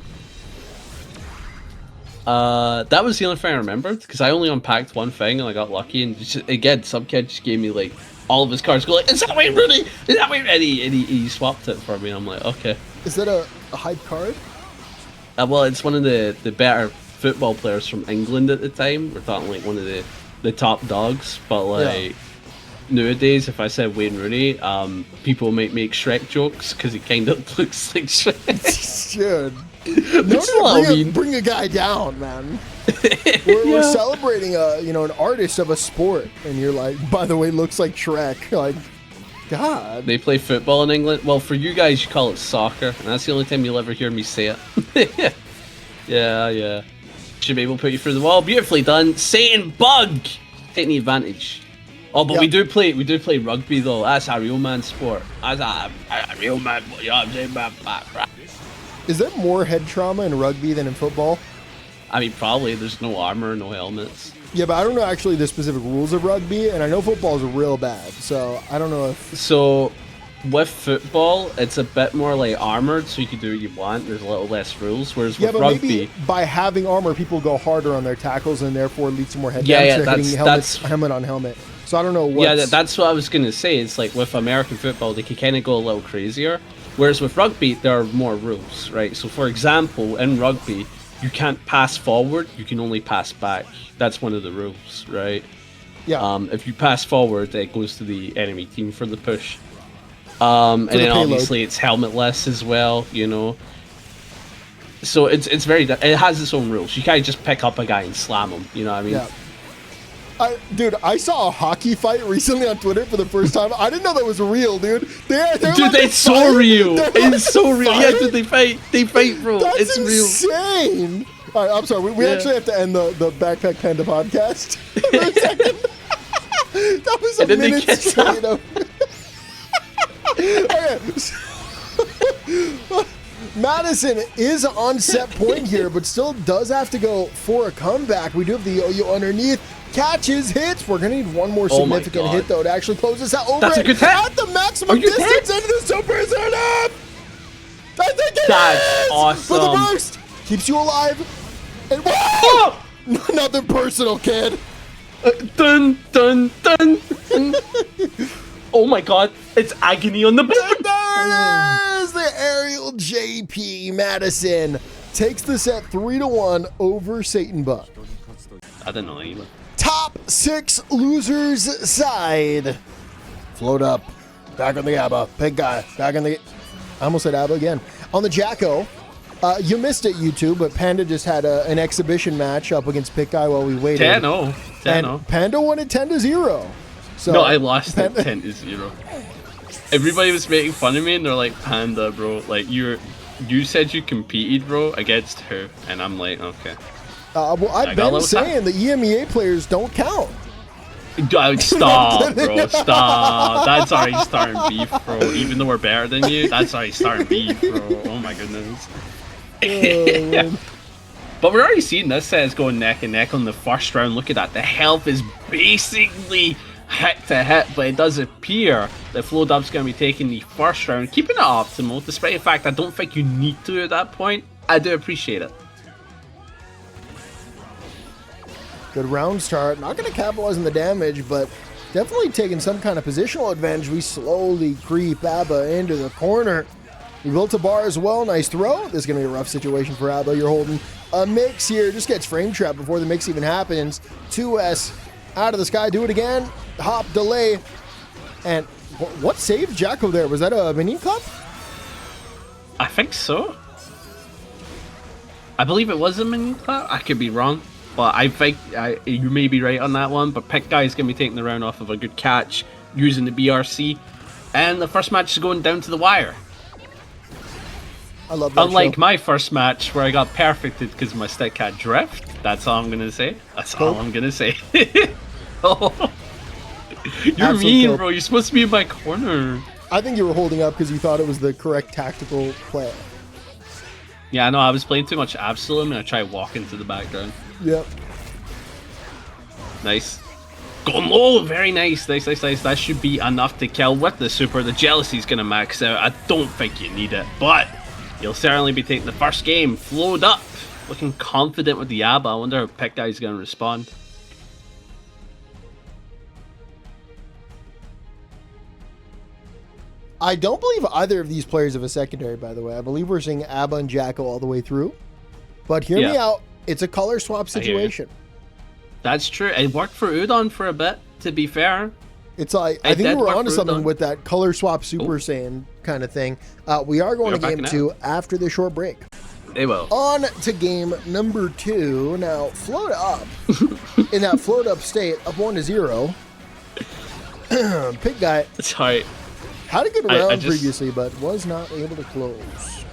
That was the only thing I remembered, because I only unpacked one thing and I got lucky. And just, again, some kid just gave me like all of his cards. Go like, "Is that Wayne Rooney? Is that Wayne?" And he swapped it for me. And I'm like, okay. Is that a hype card? Well, it's one of the better football players from England at the time. We're talking like one of the top dogs. But like... Yeah. Nowadays, if I said Wayne Rooney, people might make Shrek jokes because he kind of looks like Shrek. Dude, bring a guy down, man. We're celebrating an artist of a sport, and you're like, by the way, looks like Shrek. Like, God. They play football in England. Well, for you guys, you call it soccer, and that's the only time you'll ever hear me say it. Yeah. Should be able to put you through the wall. Beautifully done, Satanbug, taking the advantage. Oh, but we do play rugby though. That's a real man sport. That's a real man. You know what I'm saying, man? Is there more head trauma in rugby than in football? I mean, probably. There's no armor, no helmets. Yeah, but I don't know actually the specific rules of rugby, and I know football is real bad. So I don't know if. So, with football, it's a bit more like armored, so you can do what you want. There's a little less rules. Whereas with rugby, maybe by having armor, people go harder on their tackles, and therefore leads to more head damage. That's helmet on helmet. So I don't know what. Yeah, that's what I was gonna say. It's like with American football, they can kind of go a little crazier. Whereas with rugby, there are more rules, right? So for example, in rugby, you can't pass forward. You can only pass back. That's one of the rules, right? Yeah. If you pass forward, it goes to the enemy team for the push. And then obviously it's helmetless as well, you know. So it's very. It has its own rules. You can't just pick up a guy and slam him. You know what I mean? Yeah. Dude, I saw a hockey fight recently on Twitter for the first time. I didn't know that was real, dude. Dude, it's so real. It's so real. Yeah, dude, they fight, bro. That's it's real. Insane. All right, I'm sorry. We actually have to end the Backpack Panda podcast for a second. That was a minute straight up. Okay. Madison is on set point here, but still does have to go for a comeback. We do have the yo-yo underneath. Catches, hits. We're going to need one more significant hit, though, to actually close this out. That's a good hit. At the maximum distance into the super setup. I think it That's awesome. For the burst. Keeps you alive. And nothing personal, kid. Dun, dun, dun, dun. Oh my god. It's agony on the board. There it is. The aerial JP Madison takes the set 3-1 over Satanbug. I don't know either. Top 6 losers side. FlowedUp. Back on the ABBA. Pikguy. Back on the... I almost said ABBA again. On the Jacko. You missed it, YouTube, but Panda just had an exhibition match up against Pikguy while we waited. 10-0. And Panda won it 10-0. So no, I lost it 10-0. Everybody was making fun of me, and they're like, Panda, bro, like you said you competed, bro, against who? And I'm like, okay. Well, I've been saying the EMEA players don't count. Stop, bro, stop. That's already starting beef, bro. Even though we're better than you, that's already starting beef, bro. Oh my goodness. But we're already seeing this set is going neck and neck on the first round. Look at that. The health is basically hit to hit, but it does appear that FlowedUp's going to be taking the first round, keeping it optimal, despite the fact I don't think you need to at that point. I do appreciate it. Good round start. Not going to capitalize on the damage, but definitely taking some kind of positional advantage. We slowly creep Abba into the corner. We built a bar as well. Nice throw. This is going to be a rough situation for Abba. You're holding a mix here. Just gets frame trapped before the mix even happens. 2S out of the sky. Do it again. Hop, delay. And what saved Jacko there? Was that a minion club? I think so. I believe it was a minion club. I could be wrong. But I think you may be right on that one. But Pikguy is going to be taking the round off of a good catch using the BRC. And the first match is going down to the wire. I love that. Unlike my first match where I got perfected because my stick had drift. That's all I'm going to say. That's all I'm going to say. Oh. You're mean, bro. You're supposed to be in my corner. I think you were holding up because you thought it was the correct tactical play. Yeah, I know. I was playing too much Absalom and I tried walking to the background. Yep. Nice. Going low. Very nice. Nice, nice, nice. That should be enough to kill with the super. The jealousy's going to max out. I don't think you need it, but you'll certainly be taking the first game. FlowedUp. Looking confident with the Abba. I wonder how Pikguy's going to respond. I don't believe either of these players have a secondary, by the way. I believe we're seeing Abba and Jacko all the way through. But hear me out. It's a color swap situation. That's true. It worked for Udon for a bit, to be fair. It's like, I think we're onto something with that color swap Super Saiyan kind of thing. We are going to game 2 after the short break. They will. On to game number 2. Now, FlowedUp, in that FlowedUp state, up 1-0. Pikguy. Sorry. Had a good round previously, but was not able to close.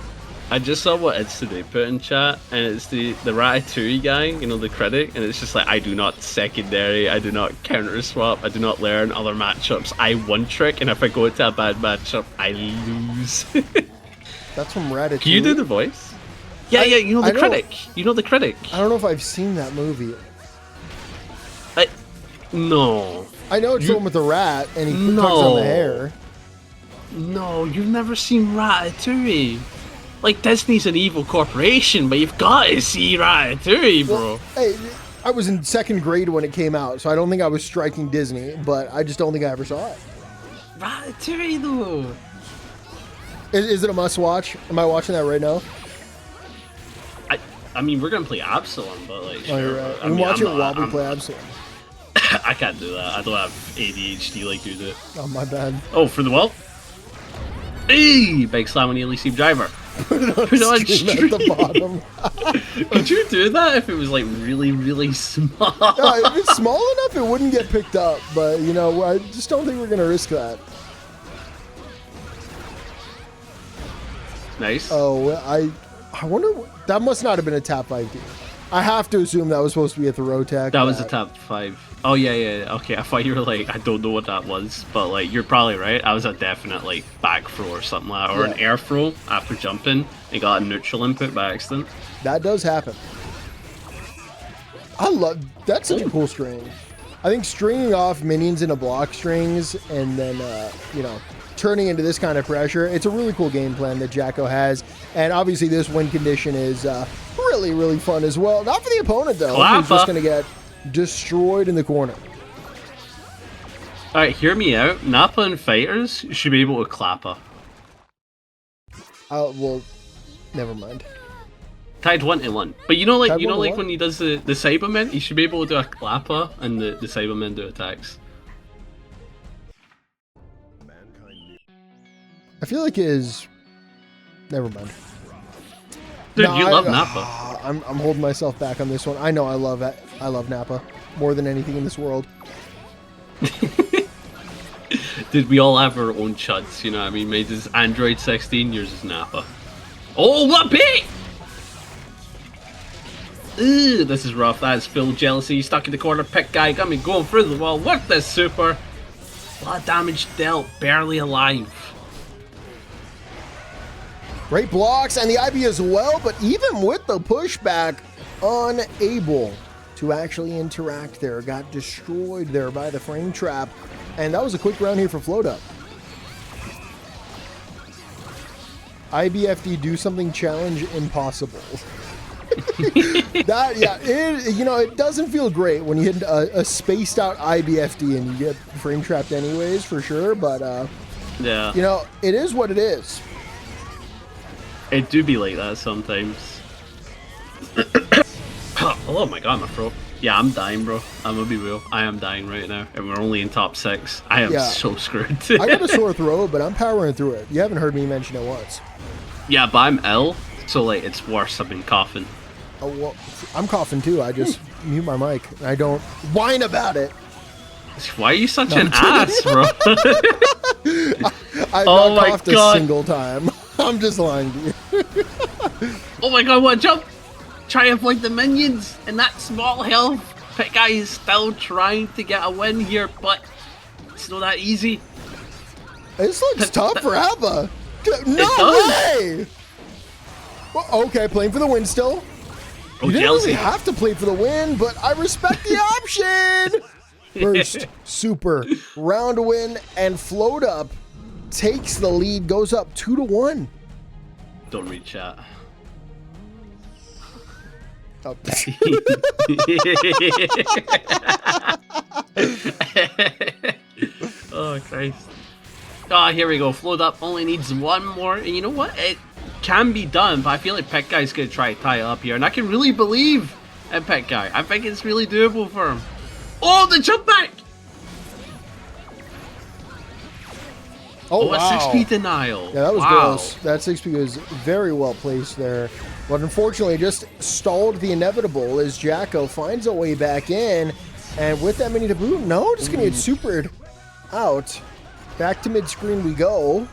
I just saw what ItIsToday put in chat, and it's the Ratatouille guy, you know, the critic, and it's just like, I do not secondary, I do not counter swap, I do not learn other matchups, I one trick, and if I go into a bad matchup, I lose. That's from Ratatouille. Can you do the voice? Yeah, you know the critic. You know the critic. I don't know if I've seen that movie. No. I know it's the one with the rat, and he tugs on the hair. No, you've never seen Ratatouille. Like, Disney's an evil corporation, but you've got to see Ratatouille, bro. Well, hey, I was in 2nd grade when it came out, so I don't think I was striking Disney, but I just don't think I ever saw it. Ratatouille, though. Is it a must-watch? Am I watching that right now? I mean, we're going to play Absalom, but, like, sure. Oh, you're right. I'm watching it while we play Absalom. I can't do that. I don't have ADHD like you do. Oh, my bad. Oh, for the wall? Hey! Big slam on the Elysium driver. Put it on stream at the bottom. Could you do that if it was like really, really small? No, if it's small enough, it wouldn't get picked up. But, you know, I just don't think we're going to risk that. Nice. Oh, I wonder. That must not have been a tap 5D. I have to assume that was supposed to be a throw tech. That was a top 5. Oh, yeah. Okay, I thought you were like, I don't know what that was. But, like, you're probably right. I was a definite, like, back throw or something like that. Or an air throw after jumping. And got a neutral input by accident. That does happen. That's such a cool string. I think stringing off minions into block strings and then, you know, turning into this kind of pressure, it's a really cool game plan that Jacko has. And obviously this win condition is really, really fun as well. Not for the opponent, though. He's just going to get destroyed in the corner. Alright, hear me out. Nappa and fighters should be able to clapper. Well, never mind. Tied 1-1. But you know, like when he does the Cybermen, he should be able to do a clapper and the Cybermen do attacks. I feel like his... Never mind. Dude, no, you love Nappa. I'm holding myself back on this one. I know I love Nappa. more than anything in this world. Dude, we all have our own chuds, you know what I mean? Mine is Android 16, yours is Nappa. Oh, what bait! Ooh, this is rough. That is full jealousy. Stuck in the corner. Pikguy got me going through the wall. Work this super. A lot of damage dealt. Barely alive. Great blocks and the IB as well, but even with the pushback, unable to actually interact there. Got destroyed there by the frame trap. And that was a quick round here for FlowedUp. IBFD do something challenge impossible. That, yeah, it doesn't feel great when you hit a spaced out IBFD and you get frame trapped anyways, for sure. But, yeah, it is what it is. It do be like that sometimes. Oh my god, my throat. Yeah, I'm dying, bro. I'm gonna be real. I am dying right now, and we're only in top 6. I am so screwed. I got a sore throat, but I'm powering through it. You haven't heard me mention it once. Yeah, but I'm ill, so like it's worse. I've been coughing. Oh well, I'm coughing too. I just mute my mic. And I don't whine about it. Why are you such an ass, bro? I've not coughed a single time. I'm just lying to you. Oh my god, what a jump! Try and avoid the minions in that small health. Pikguy is still trying to get a win here, but it's not that easy. This looks tough for Abba. No way! Well, okay, playing for the win still. Oh, you didn't jealousy. really have to play for the win, but I respect the option. First super round win, and FlowedUp takes the lead, goes up 2-1. Don't read chat. Oh. Oh Christ. Oh, here we go. FlowedUp only needs one more, and you know what? It can be done, but I feel like Pikguy's gonna try to tie it up here, and I can really believe in Pikguy. I think it's really doable for him. Oh, the jump back! Oh, wow. A 6p denial. Yeah, that was gross. That 6p was very well placed there. But unfortunately, just stalled the inevitable as Jacko finds a way back in. And with that many to boot, no, just going to get supered out. Back to mid-screen we go.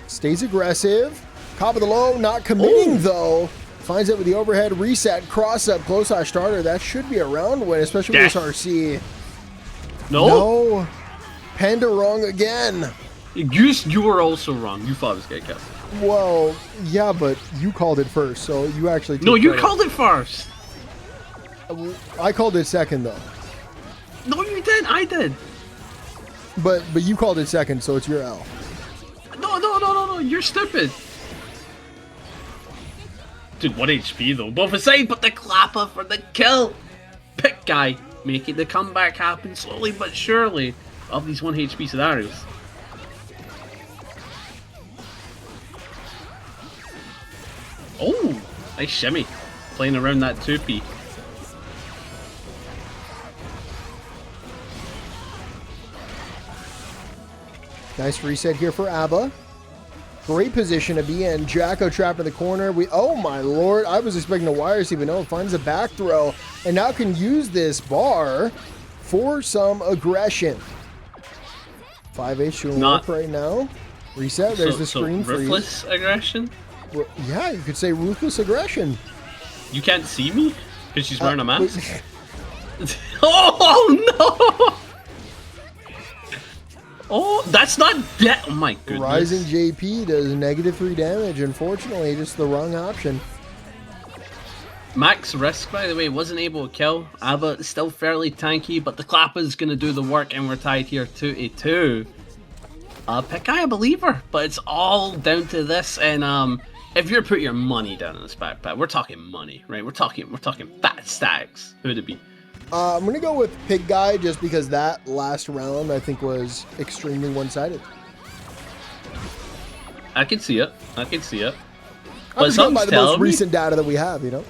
Stays aggressive. Top of the low, not committing though. Finds it with the overhead reset, cross-up, close-eye starter. That should be a round win, especially with this RC. No. Panda wrong again. You were also wrong. You thought it was gonna kill. Well, yeah, but you called it first, so you actually. No, you called it first. I called it second, though. No, you did. I did. But you called it second, so it's your L. No. You're stupid. Dude, 1 HP though. Both aside, but the clapper for the kill. Pikguy making the comeback happen slowly but surely. Of these 1 HP scenarios. Oh, nice shimmy. Playing around that 2p. Nice reset here for Abba. Great position to be in. Jacko trapped in the corner. Oh my lord, I was expecting a wire see, but no, finds a back throw. And now can use this bar for some aggression. 5H doing work right now. Reset, there's the screen freeze. Ruthless aggression? Well, yeah, you could say ruthless aggression. You can't see me? Because she's wearing a mask? Oh no! Oh, that's not dead. Oh my goodness. Rising JP does -3 damage. Unfortunately, just the wrong option. Max Risk, by the way, wasn't able to kill. Abba is still fairly tanky, but the Clapper's going to do the work, and we're tied here 2-2. Pikguy a believer, but it's all down to this, and if you're put your money down in this backpack, we're talking money, right? We're talking fat stacks. Who would it be? I'm going to go with Pikguy just because that last round, I think, was extremely one-sided. I can see it. I'm just going by the most recent data that we have, you know?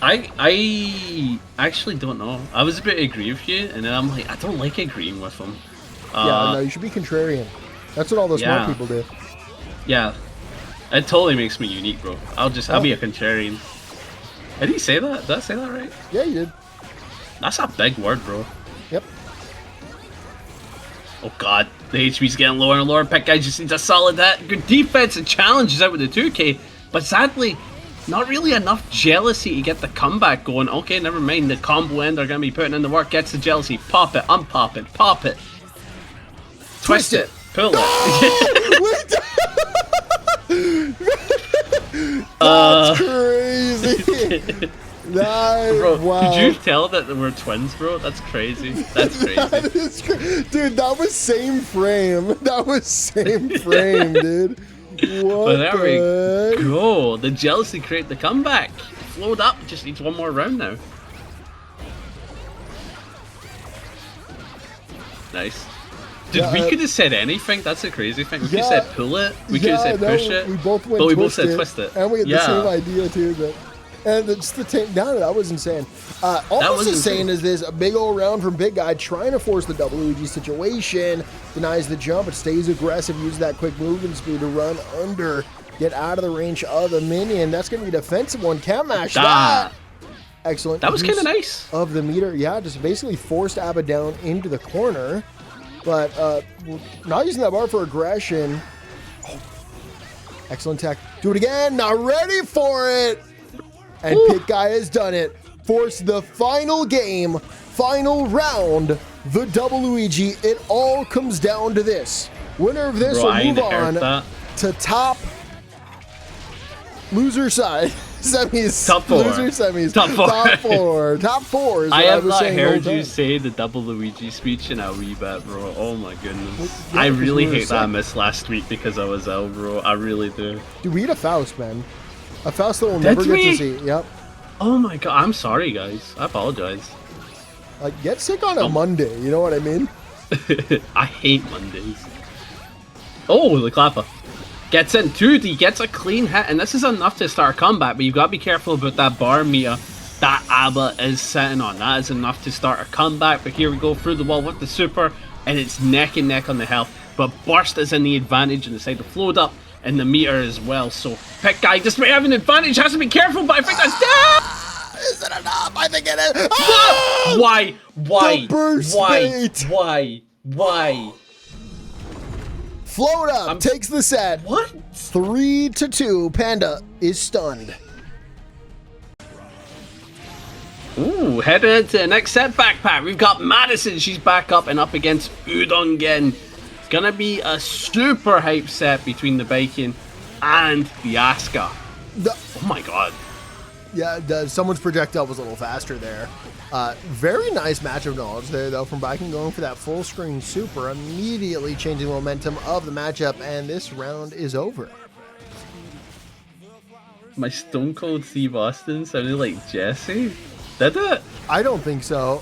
I actually don't know. I was a bit agree with you, and then I'm like, I don't like agreeing with him. Yeah, no, you should be contrarian. That's what all those smart people do. Yeah, it totally makes me unique, bro. I'll be a contrarian. Did he say that? Did I say that right? Yeah, you did. That's a big word, bro. Yep. Oh god, the HP's getting lower and lower. Pikguy just needs a solid hit. Good defense and challenges out with the 2K, but sadly, not really enough jealousy to get the comeback going. Okay, never mind. The combo end are going to be putting in the work. Gets the jealousy. Pop it, unpop it, pop it. Twist it. Pull it. That's crazy. Bro, wow. Could you tell that we're twins, bro? That's crazy. That's crazy. That is dude, that was same frame. That was same frame, dude. What But there we go. The jealousy create the comeback. FlowedUp just needs one more round now. Nice. Dude, we could have said anything. That's the crazy thing. We could have said pull it. We could have said push it. We both went but we twist both said it, twist it. And we had the same idea too. But and just the takedown, that was insane. Almost as insane as this, a big old round from Pikguy trying to force the double Luigi situation. Denies the jump, but stays aggressive. Uses that quick movement speed to run under, get out of the range of the minion. That's going to be a defensive one. Can't match that. Excellent. That was kind of nice. Of the meter, yeah, just basically forced Abba down into the corner. But not using that bar for aggression. Oh. Excellent tech. Do it again. Not ready for it. And Pikguy has done it. Force the final game, final round, the double Luigi. It all comes down to this. Winner of this will move on to top loser side. Semis. Top four. Loser semis. Top four. Top four. Top four is what I have not saying heard you say the double Luigi speech in a wee bit, bro. Oh my goodness. Yeah, I really hate that I missed last week because I was ill, bro. I really do. Dude, we had a Faust, man. A Faust that we'll never get to see. Yep. Oh my god. I'm sorry, guys. I apologize. Like, get sick on a Monday. You know what I mean? I hate Mondays. Oh, the clapper. Gets in 2D, gets a clean hit, and this is enough to start a comeback, but you've got to be careful about that bar meter that Abba is sitting on. That is enough to start a comeback, but here we go through the wall with the super, and it's neck and neck on the health, but Burst is in the advantage on the side of FlowedUp, and the meter as well, so Pikguy just may have an advantage, has to be careful, but I think that's dead! Is it enough? I think it is! Oh! Why? The burst bait. Why? FlowedUp takes the set. What? 3-2. Panda is stunned. Ooh, heading into the next set, backpack. We've got Madison. She's back up and up against Udongein. It's gonna be a super hype set between the Baiken and the Asuka. Oh my god. Yeah, someone's projectile was a little faster there. Very nice match of knowledge there, though, from Baiken going for that full screen super, immediately changing the momentum of the matchup, and this round is over. My Stone Cold Steve Austin sounded like Jesse. Did it? I don't think so.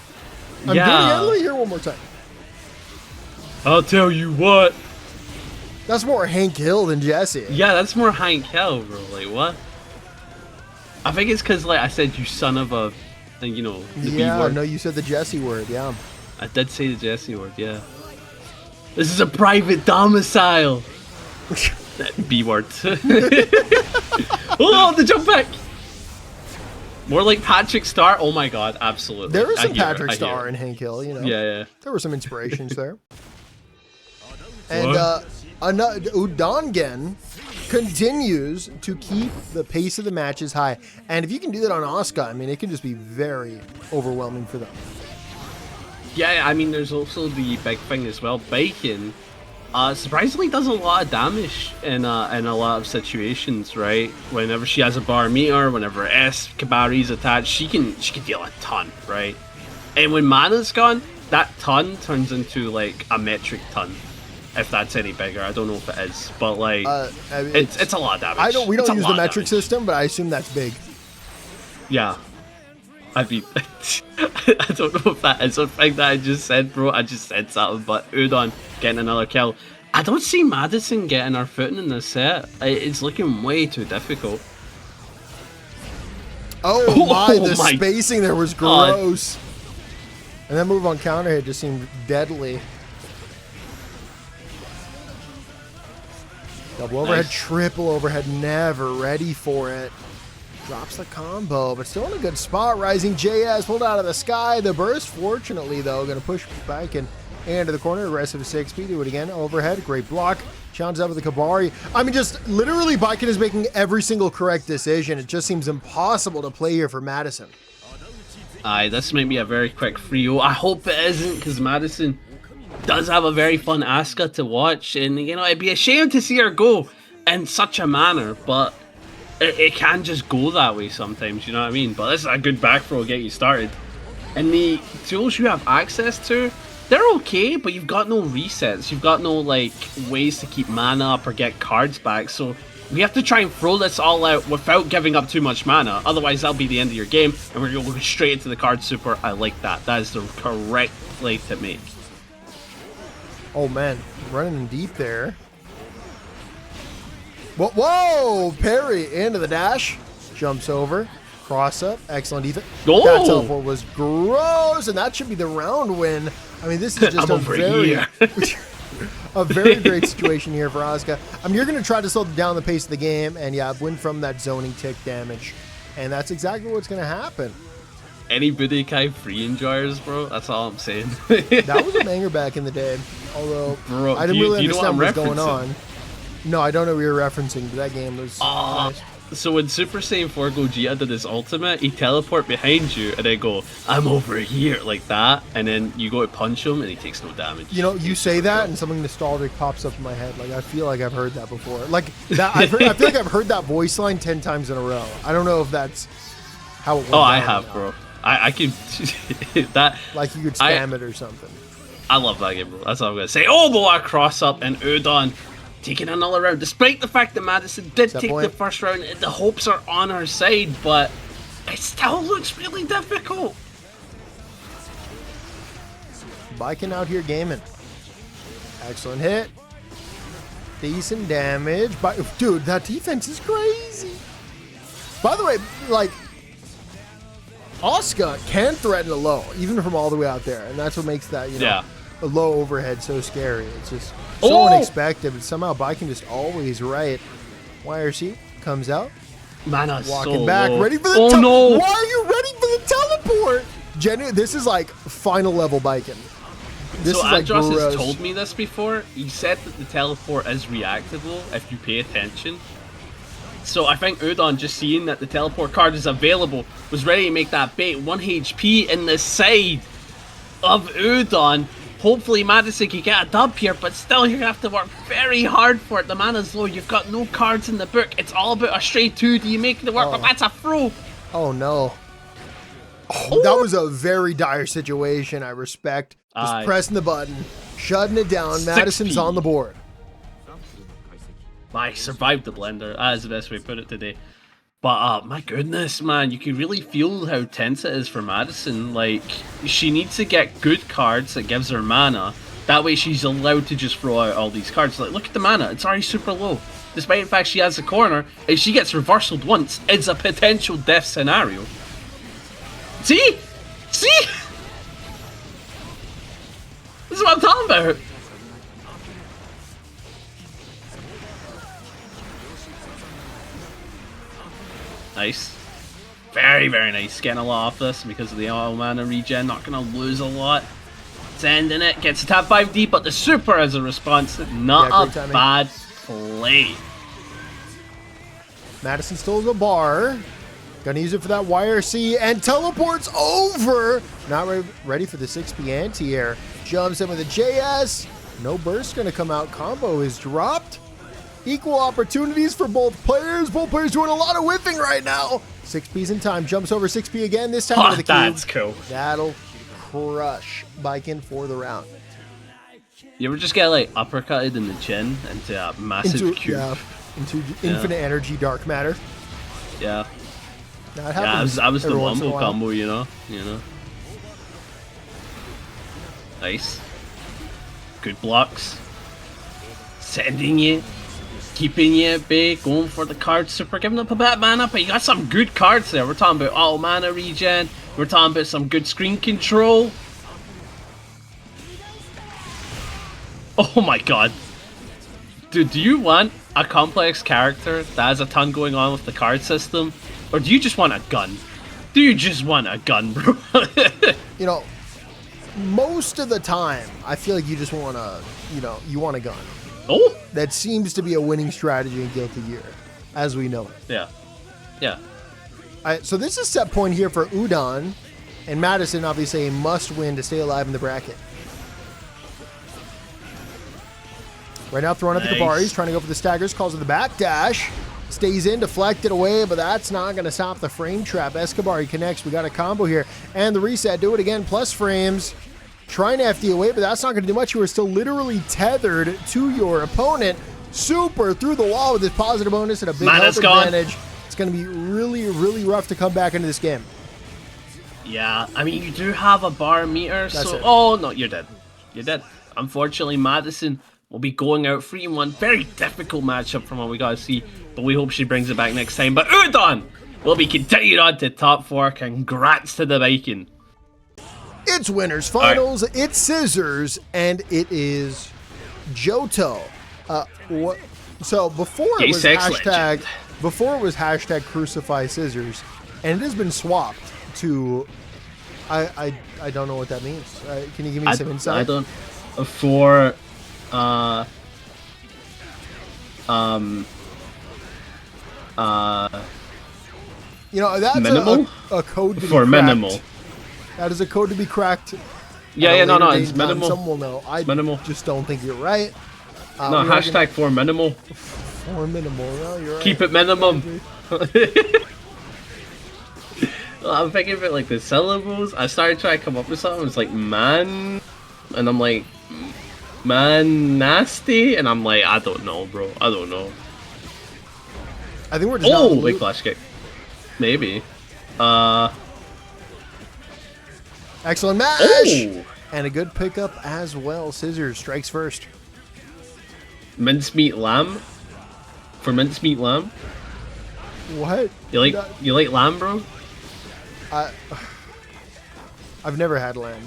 I'm yeah. Let me hear one more time. I'll tell you what. That's more Hank Hill than Jesse. Yeah, that's more Hank Hill, bro. Like, what? I think it's because, like, I said, you son of a, you know, the B word. No, you said the Jesse word, yeah. I did say the Jesse word, yeah. This is a private domicile. That B word. Oh, the jump back. More like Patrick Star. Oh my god, absolutely. There was some Patrick Star in Hank Hill, you know. Yeah. There were some inspirations there. And Udongein continues to keep the pace of the matches high. And if you can do that on Asuka, I mean, it can just be very overwhelming for them. Yeah, I mean, there's also the big thing as well. Baiken surprisingly does a lot of damage in a lot of situations, right? Whenever she has a bar meter, whenever Kabari's attached, she can deal a ton, right? And when mana's gone, that ton turns into like a metric ton. If that's any bigger, I don't know if it is, but like, I mean, it's a lot of damage. We don't use the metric system, but I assume that's big. Yeah, I mean, I don't know if that is a thing that I just said, bro. I just said something, but Udon getting another kill. I don't see Madison getting her footing in this set. It's looking way too difficult. Oh my, the spacing there was gross. And that move on counter hit just seemed deadly. Double overhead, triple overhead, never ready for it. Drops the combo, but still in a good spot. Rising JS pulled out of the sky. The burst, fortunately, though, going to push Baiken into the corner. Aggressive 6P. Do it again. Overhead. Great block. Challenges out with the Kabari. I mean, just literally, Baiken is making every single correct decision. It just seems impossible to play here for Madison. Aye, this might be a very quick 3-0. I hope it isn't, because Madison does have a very fun Asuka to watch. And, you know, it'd be a shame to see her go in such a manner, but it can just go that way sometimes, you know what I mean? But this is a good back throw to get you started. And the tools you have access to, they're okay, but you've got no resets. You've got no, like, ways to keep mana up or get cards back. So we have to try and throw this all out without giving up too much mana. Otherwise, that'll be the end of your game, and we're going to go straight into the card super. I like that. That is the correct play to make. Oh, man. Running in deep there. Whoa! Parry into the dash. Jumps over. Cross up. Excellent defense. Oh! That teleport was gross, and that should be the round win. I mean, this is just a very great situation here for Asuka. I mean, you're going to try to slow down the pace of the game and, yeah, win from that zoning tick damage. And that's exactly what's going to happen. Any Budokai free enjoyers, bro? That's all I'm saying. That was a banger back in the day. Although, bro, I didn't really you know understand what was referencing? going on. No, I don't know what you're referencing, but that game was nice. So when Super Saiyan 4 Gogeta did his ultimate, he teleport behind you and then go, I'm over here, like that. And then you go to punch him and he takes no damage. You know, you say that and something nostalgic pops up in my head. Like, I feel like I've heard that before. Like, that, I feel like I've heard that voice line 10 times in a row. I don't know if that's how it went. Oh, I have, bro. I can... that. Like, you could spam it or something. I love that game, bro. That's all I'm going to say. Oh, boy, cross up and Udon taking another round. Despite the fact that Madison did take the first round, the hopes are on her side, but it still looks really difficult. Baiken out here gaming. Excellent hit. Decent damage. Dude, that defense is crazy. By the way, like, Asuka can threaten a low, even from all the way out there, and that's what makes that, you know, a low overhead so scary. It's just so unexpected, but somehow Baiken just always right. YRC comes out. Mana's walking so back, low. ready for the no! Why are you ready for the teleport? This is like final level Baiken. This so is like Andros gross. has told me this before. He said that the teleport is reactable if you pay attention. So I think Udon, just seeing that the teleport card is available, was ready to make that bait. 1 HP in the side of Udon. Hopefully Madison can get a dub here, but still you're going to have to work very hard for it. The mana's low. You've got no cards in the book. It's all about a straight 2. Do you make the work? But that's a throw. Oh, no. Oh, that was a very dire situation. I respect. Just pressing the button, shutting it down. Madison's on the board. I survived the blender. That is the best way to put it today. But my goodness, man, you can really feel how tense it is for Madison. Like, she needs to get good cards that gives her mana. That way she's allowed to just throw out all these cards. Like, look at the mana. It's already super low. Despite the fact she has the corner, if she gets reversaled once, it's a potential death scenario. See? See? This is what I'm talking about. Nice. Very, very nice. Getting a lot off this because of the auto mana regen. Not going to lose a lot. Sending it. Gets the tap 5D, but the super as a response. Not a bad play. Madison still has a bar. Gonna use it for that YRC and teleports over. Not ready for the 6P anti-air. Jumps in with a JS. No burst gonna come out. Combo is dropped. Equal opportunities for both players. Both players doing a lot of whiffing right now. 6P's in time. Jumps over 6P again. This time with the cube. That's cool. That'll crush Baiken for the round. You ever just get like uppercutted in the chin into a massive cube? Yeah, into infinite energy dark matter. Yeah. That happens. I was the Wombo combo, you know. Nice. Good blocks. Sending you. Keeping you at bay. Going for the card super. Giving up a bit of mana, but you got some good cards there. We're talking about all mana regen. We're talking about some good screen control. Oh my god. Dude, do you want a complex character that has a ton going on with the card system? Or do you just want a gun? Do you just want a gun, bro? You know, most of the time, I feel like you just want a, you want a gun. Oh! That seems to be a winning strategy in Guilty Gear, as we know it. Yeah. Yeah. So this is set point here for Udon, and Madison obviously a must-win to stay alive in the bracket. Right now throwing at the Kabaris, trying to go for the staggers, calls it the backdash. Stays in, deflected away, but that's not going to stop the frame trap. Escobar, he connects. We got a combo here. And the reset, do it again, plus frames. Trying to FD away, but that's not going to do much. You are still literally tethered to your opponent. Super through the wall with this positive bonus and a big health advantage. It's going to be really, really rough to come back into this game. Yeah, I mean, you do have a bar meter, That's it. Oh, no, you're dead. You're dead. Unfortunately, Madison will be going out 3-1. Very difficult matchup from what we got to see, but we hope she brings it back next time. But Udon will be continued on to top 4. Congrats to the Baiken. It's winners finals, it's scissors, and it is Joto. So before it was hashtag crucify scissors, and it has been swapped to I don't know what that means. Can you give me some insight? I don't. For that's minimal? a code to be for cracked. minimal. That is a code to be cracked. Yeah, no, it's minimal. Someone will know. I minimal. just don't think you're right. No, hashtag for minimal. For minimal. No, you're right. Keep it minimum. Well, I'm thinking of it like the syllables. I started trying to come up with something. It's like man, and I'm like man nasty, and I'm like I don't know, bro. I don't know. I think we're just big flash kick. Maybe. Excellent mash! Oh! And a good pickup as well. Scissors strikes first. Mincemeat lamb? For mincemeat lamb? What? You like lamb, bro? I've never had lamb.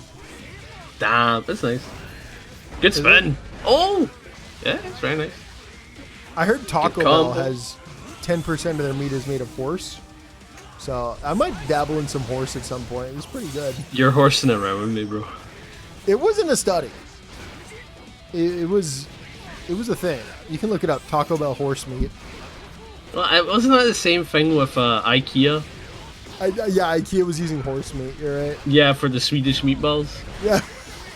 Damn, that's nice. Good spin. Oh! Yeah, it's very nice. I heard Taco Bell has 10% of their meat is made of horse. So I might dabble in some horse at some point. It was pretty good. You're horsing around with me, bro. It wasn't a study. It was a thing. You can look it up. Taco Bell horse meat. Well, wasn't that the same thing with IKEA? Yeah, IKEA was using horse meat. You're right. Yeah, for the Swedish meatballs. Yeah.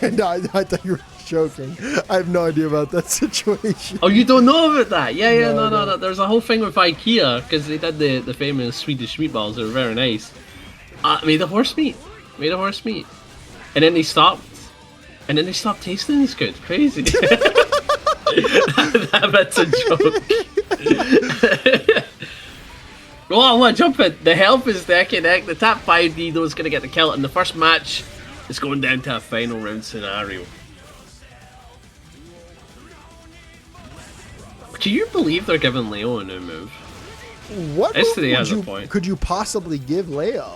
No, I thought you were joking. I have no idea about that situation. Oh, you don't know about that? Yeah, No. no. There's a whole thing with IKEA because they did the famous Swedish meatballs. They were very nice. Made of horse meat. And then they stopped. And then they stopped tasting as good. Crazy. That's a joke. Oh, I want to jump in. The health is neck and neck. The top 5 Dido is going to get the kill. And the first match is going down to a final round scenario. Can you believe they're giving Leo a new move? What ItIsToday has a move point. could you possibly give Leo?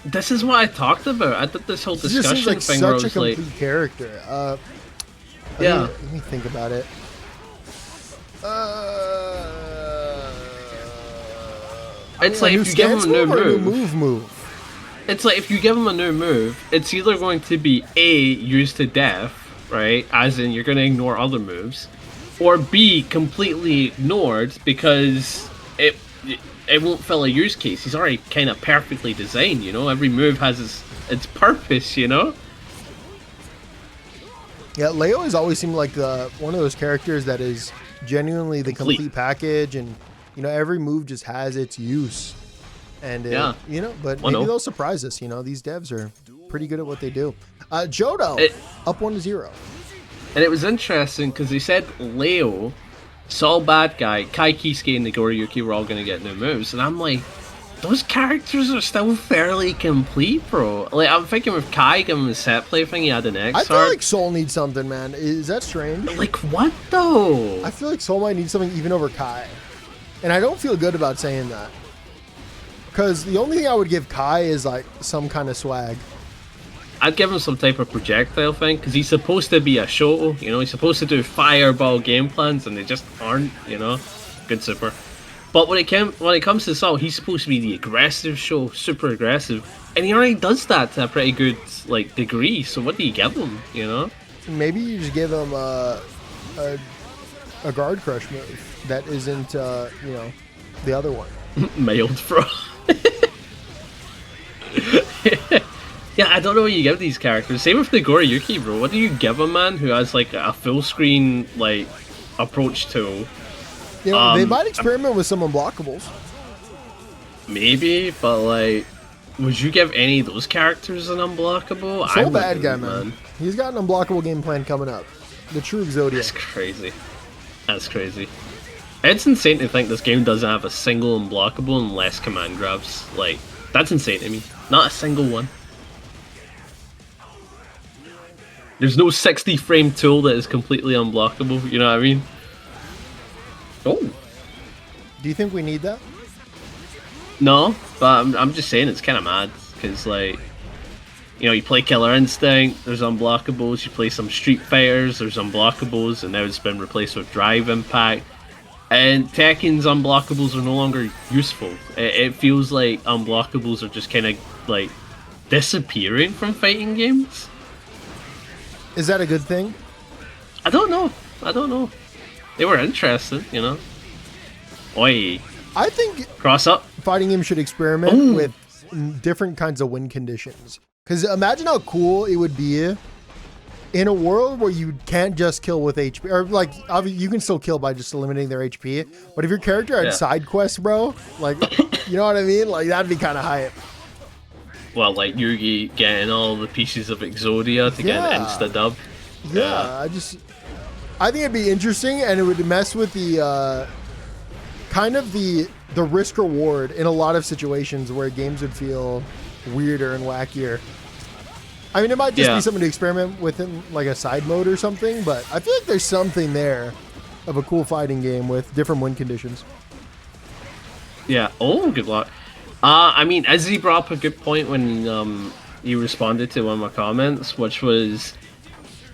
This is what I talked about. I did this whole discussion This seems thing like where I such a was complete like, character. yeah. Let me think about it. It's like if you give him a new move. It's like if you give him a new move, it's either going to be A, used to death, right? As in you're going to ignore other moves, or B, completely ignored because it won't fill a use case. He's already kind of perfectly designed, you know? Every move has its purpose, you know? Yeah, Leo has always seemed like one of those characters that is genuinely the complete package, and every move just has its use. And but maybe they'll surprise us. These devs are pretty good at what they do. Joto up 1-0. And it was interesting because they said Leo, Sol Bad Guy, Kai Kisuke, and Nagoriyuki were all going to get new moves, and I'm like, those characters are still fairly complete, bro. Like, I'm thinking with Kai giving him the set play thing, he had an X. I feel like Sol needs something, man. Is that strange? Like, what though? I feel like Sol might need something even over Kai. And I don't feel good about saying that. Because the only thing I would give Kai is, like, some kind of swag. I'd give him some type of projectile thing, because he's supposed to be a Shoto, you know, he's supposed to do fireball game plans, and they just aren't, you know. Good super. But when it comes to Saul, he's supposed to be the aggressive Shoto, super aggressive, and he already does that to a pretty good, like, degree, so what do you give him, you know? Maybe you just give him a guard crush move that isn't, you know, the other one. Mild bro. Yeah, I don't know what you give these characters. Same with the Goriyuki, bro. What do you give a man who has like a full screen like approach to? You know, they might experiment with some unblockables. Maybe, but like, would you give any of those characters an unblockable? So bad guy, man. He's got an unblockable game plan coming up. The true Zodiac. That's crazy. That's crazy. It's insane to think this game doesn't have a single unblockable unless command grabs. Like, that's insane to me. Not a single one. There's no 60 frame tool that is completely unblockable, you know what I mean? Oh. Do you think we need that? No, but I'm just saying it's kind of mad, because like, you know, you play Killer Instinct, there's unblockables, you play some Street Fighters, there's unblockables, and now it's been replaced with Drive Impact. And Tekken's unblockables are no longer useful. It feels like unblockables are just kind of like disappearing from fighting games. Is that a good thing? I don't know. I don't know. They were interesting, you know. Oi. I think cross up. Fighting games should experiment with different kinds of win conditions. Because imagine how cool it would be in a world where you can't just kill with HP, or like obviously you can still kill by just eliminating their HP. But if your character had side quests, bro, like you know what I mean? Like that'd be kind of hype. Well, like Yugi getting all the pieces of Exodia to get an insta dub. Yeah, I think it'd be interesting, and it would mess with the kind of the risk reward in a lot of situations where games would feel weirder and wackier. I mean, it might just be something to experiment with in like a side mode or something, but I feel like there's something there of a cool fighting game with different win conditions. Yeah. Oh, good luck. I mean, Izzy brought up a good point when you responded to one of my comments, which was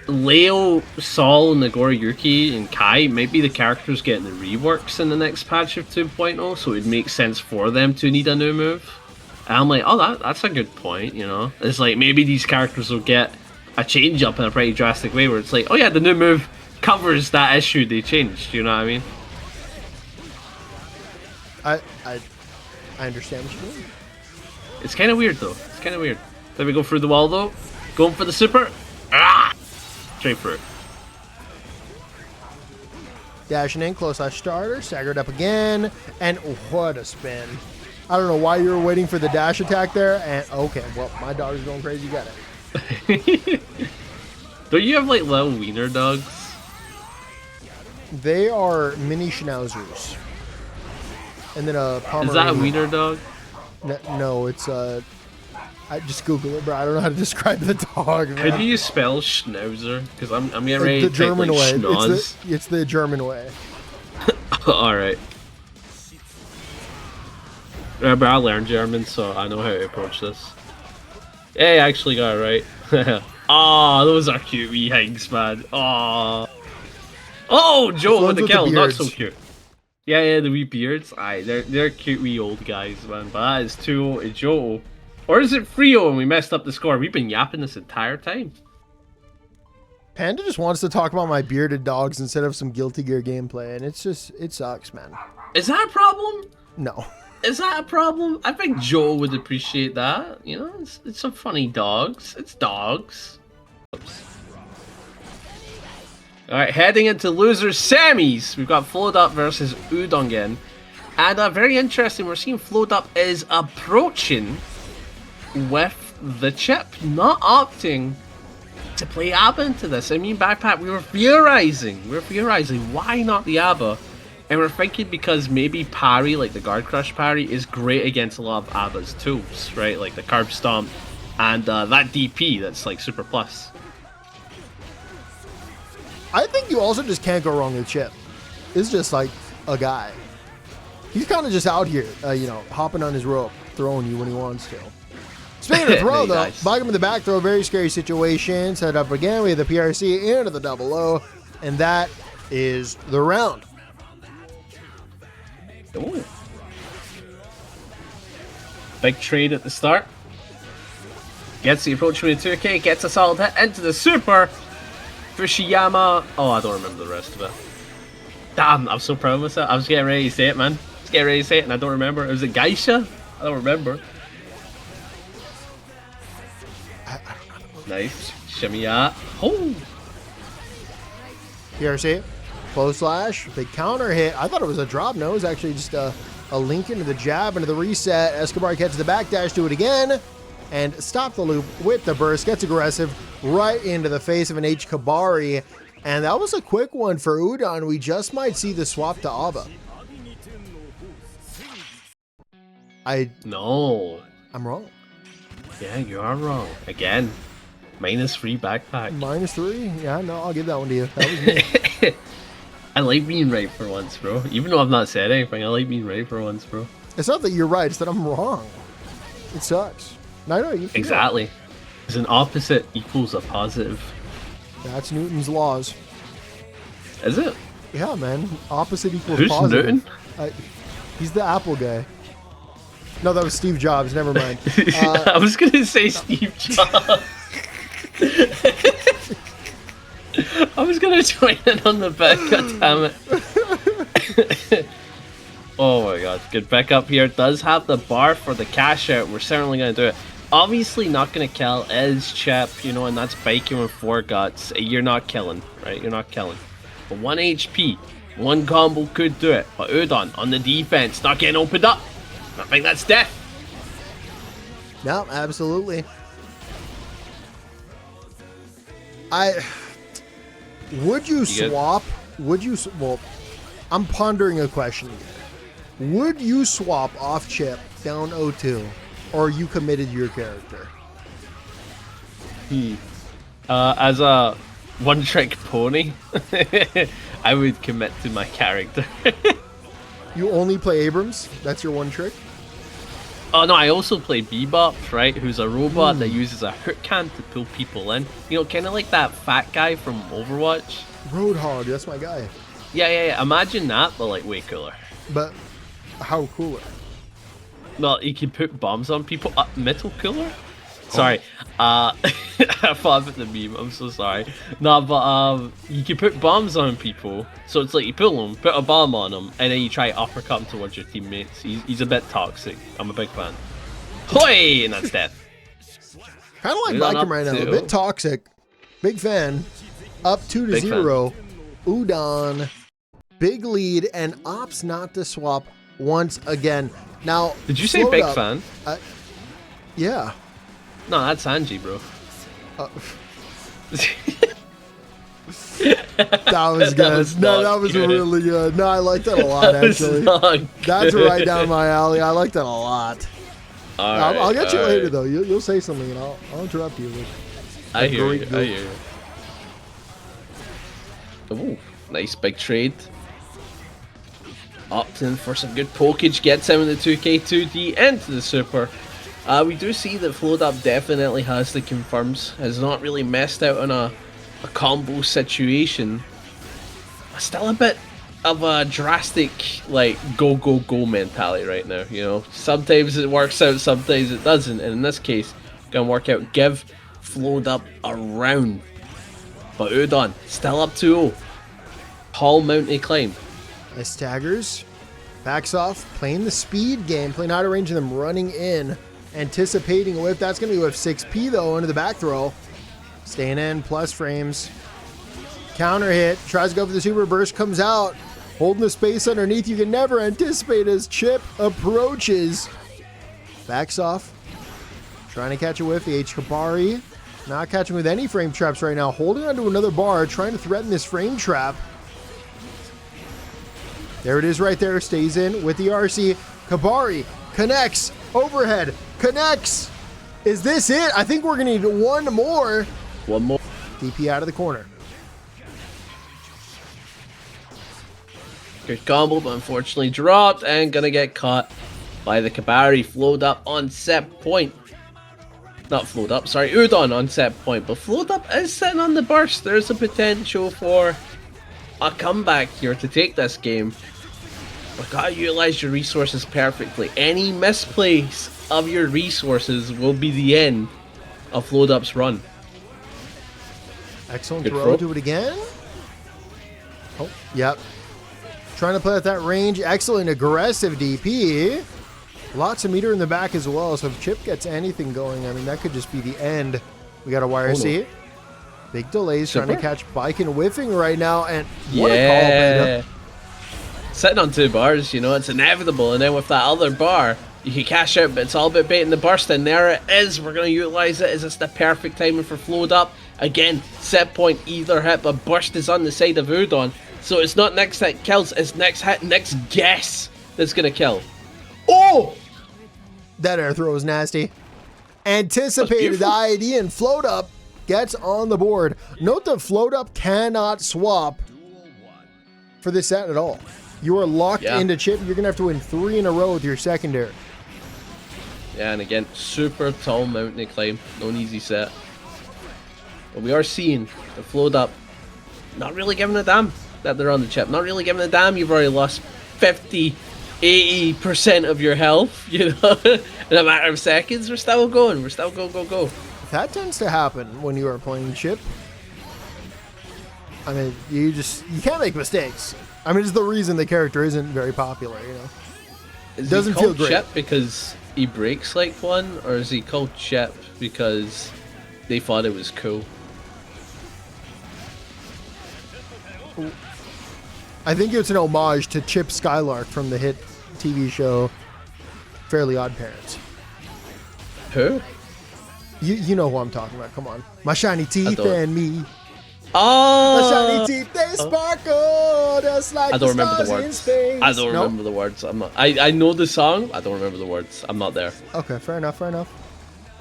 Leo, Saul, Nagoriyuki, and Kai might be the characters getting the reworks in the next patch of 2.0, so it makes sense for them to need a new move. And I'm like, oh, that's a good point, you know? It's like, maybe these characters will get a change up in a pretty drastic way where it's like, oh yeah, the new move covers that issue they changed, you know what I mean? I understand what you mean. It's kind of weird, though. It's kind of weird. Let me go through the wall, though. Going for the super. Ah! Straight for it. Dashing in, close slash starter, staggered up again, and what a spin. I don't know why you were waiting for the dash attack there, and okay, well, my dog is going crazy, got it. Don't you have, like, little wiener dogs? They are mini schnauzers. And then a Pomeranian. Is that a wiener dog? No, it's I just Google it, bro. I don't know how to describe the dog, man. How do you spell schnauzer? Because I'm getting ready to the German type, like, way. schnoz. It's the German way. Alright. But I learned German, so I know how to approach this. Hey, I actually got it right. Aw, those are cute wee hangs, man. Aw. Oh, Joe with the kill. Not so cute. Yeah, the wee beards. Aye, they're cute wee old guys, man. But that is 2-0 to Joe. Or is it 3-0 and we messed up the score? We've been yapping this entire time. Panda just wants to talk about my bearded dogs instead of some Guilty Gear gameplay, and it's just, it sucks, man. Is that a problem? No. Is that a problem? I think Joe would appreciate that. You know, it's some funny dogs. It's dogs. Oops. Alright, heading into losers semis. We've got FlowedUp versus Udongein. And very interesting, we're seeing FlowedUp is approaching with the chip, not opting to play ABBA into this. I mean, baccpack, we were theorizing, why not the ABBA? And we're thinking because maybe parry, like the guard crush parry, is great against a lot of ABBA's tools, right? Like the curb stomp and that DP that's like super plus. I think you also just can't go wrong with Chip. It's just like a guy. He's kind of just out here, you know, hopping on his rope, throwing you when he wants to. Speaking of throw, though, Nice. Baiken with the back throw, very scary situation. Set up again. We have the PRC into the double O, and that is the round. Ooh. Big trade at the start. Gets the approach with a 2K, gets a solid hit into the super. Fushiyama. Oh, I don't remember the rest of it. Damn, I'm so proud of myself. I was getting ready to say it, man. I was getting ready to say it, and I don't remember. Was it Geisha? I don't remember. Nice. Shimmy out. Oh! PRC, close slash, big counter hit. I thought it was a drop. No, it was actually just a link into the jab, into the reset. Escobar catches the backdash, do it again, and stop the loop with the burst. Gets aggressive right into the face of an H. Kabari. And that was a quick one for Udon. We just might see the swap to Ava. No. I'm wrong. Yeah, you are wrong. Again. -3 backpack. -3? Yeah, no, I'll give that one to you. That was me. I like being right for once, bro. Even though I've not said anything, I like being right for once, bro. It's not that you're right, it's that I'm wrong. It sucks. No, I know you. Exactly. Because an opposite equals a positive. That's Newton's laws. Is it? Yeah, man. Opposite equals Who's positive. Newton? He's the Apple guy. No, that was Steve Jobs. Never mind. I was gonna say Steve Jobs. I was gonna join in on the bet, god damn it. Oh my god, good backup here. Does have the bar for the cash out. We're certainly gonna do it. Obviously not gonna kill is Chip, you know, and that's Baiken with 4 guts. You're not killing, right? You're not killing. But 1 HP, 1 combo could do it. But Udon on the defense, not getting opened up. I think that's death. No, absolutely. Would you swap? Would you? Well, I'm pondering a question here. Would you swap off Chip down 0-2, or are you committed to your character? As a one-trick pony, I would commit to my character. You only play Abrams? That's your one trick? Oh no, I also play Bebop, right? Who's a robot that uses a hook hand to pull people in. You know, kind of like that fat guy from Overwatch. Roadhog, that's my guy. Yeah. Imagine that, but like way cooler. But how cooler? Well, you can put bombs on people. Metal cooler? Sorry. I thought about the meme. I'm so sorry. No, but you can put bombs on people. So it's like you pull them, put a bomb on them, and then you try to uppercut him towards your teammates. He's a bit toxic. I'm a big fan. Hoi! And that's death. Kind of like Baiken right now. A bit toxic. Big fan. Up 2-0. Udon. Big lead and opts not to swap once again. Now, did you say big fan? Yeah. No, that's Anji, bro. That was good. That was really good. No, I like that a lot, actually. That's right down my alley. I like that a lot. I'll get you later, though. You'll say something, and I'll interrupt you. I hear you. Ooh, nice big trade. Opting for some good pokage, gets him in the 2K 2D into the super. We do see that FlowedUp definitely has the confirms, has not really messed out on a combo situation. Still a bit of a drastic, like, go mentality right now, you know. Sometimes it works out, sometimes it doesn't, and in this case, gonna work out. Give FlowedUp a round. But Udon, still up 2-0. Tall mountain climb. Nice staggers. Backs off, playing the speed game, playing out of range of them running in. Anticipating a whip. That's going to be whip 6P though into the back throw. Staying in, plus frames. Counter hit. Tries to go for the super burst. Comes out. Holding the space underneath. You can never anticipate as Chip approaches. Backs off. Trying to catch a whiff. The H. Kabari. Not catching with any frame traps right now. Holding onto another bar. Trying to threaten this frame trap. There it is right there. Stays in with the RC. Kabari connects. Overhead. Connects. Is this it? I think we're going to need one more. One more. DP out of the corner. Good combo, but unfortunately dropped and gonna get caught by the Kabari. FlowedUp on set point. not FlowedUp, sorry, Udon on set point, but FlowedUp is sitting on the burst. There's a potential for a comeback here to take this game. But gotta utilize your resources perfectly. Any misplace of your resources will be the end of FlowedUp's run. Excellent Good throw. Do it again. Oh, yep. Trying to play at that range. Excellent aggressive DP. Lots of meter in the back as well, so if Chip gets anything going, I mean, that could just be the end. We got a wire seat. Big delays trying to catch Baiken whiffing right now, and what a call, Panda. Sitting on 2 bars, you know, it's inevitable, and then with that other bar, you can cash out, but it's all about baiting the burst, and there it is. We're going to utilize it as it's the perfect timing for FlowedUp. Again, set point either hit, but burst is on the side of Udon, so it's not next hit kills, it's next hit, next guess that's going to kill. Oh! That air throw was nasty. Anticipated the ID, and FlowedUp gets on the board. Note that FlowedUp cannot swap for this set at all. You are locked into Chip. You're going to have to win 3 in a row with your secondary. Yeah, and again, super tall mountain to climb. No easy set. But we are seeing the FlowedUp not really giving a damn that they're on the Chip. Not really giving a damn. You've already lost 50, 80% of your health, you know, in a matter of seconds. We're still going. We're still go. That tends to happen when you are playing Chip. I mean, you can't make mistakes. I mean, it's the reason the character isn't very popular, you know. It doesn't feel great. Chip because he breaks like one, or is he called Chip because they thought it was cool? I think it's an homage to Chip Skylark from the hit TV show Fairly Odd Parents. Who? You know who I'm talking about. Come on. My shiny teeth and me. Oh! My shiny teeth, they sparkle just like the stars in space. I don't remember the words. I'm not. I know the song. I don't remember the words. I'm not there. Okay, fair enough.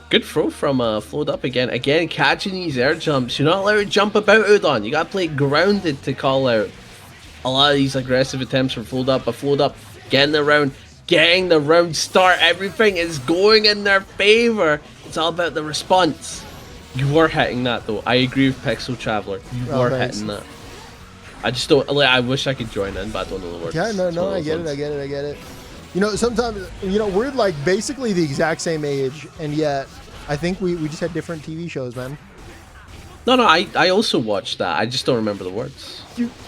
Good throw from FlowedUp again. Again, catching these air jumps. You're not allowed to jump about Udon. You got to play grounded to call out a lot of these aggressive attempts from FlowedUp. But FlowedUp getting the round start. Everything is going in their favor. It's all about the response. You were hitting that though. I agree with Pixel Traveler. You were hitting that. I just don't. Like, I wish I could join in, but I don't know the words. Yeah, no, I get it. You know, sometimes, you know, we're like basically the exact same age, and yet I think we just had different TV shows, man. No, I also watched that. I just don't remember the words.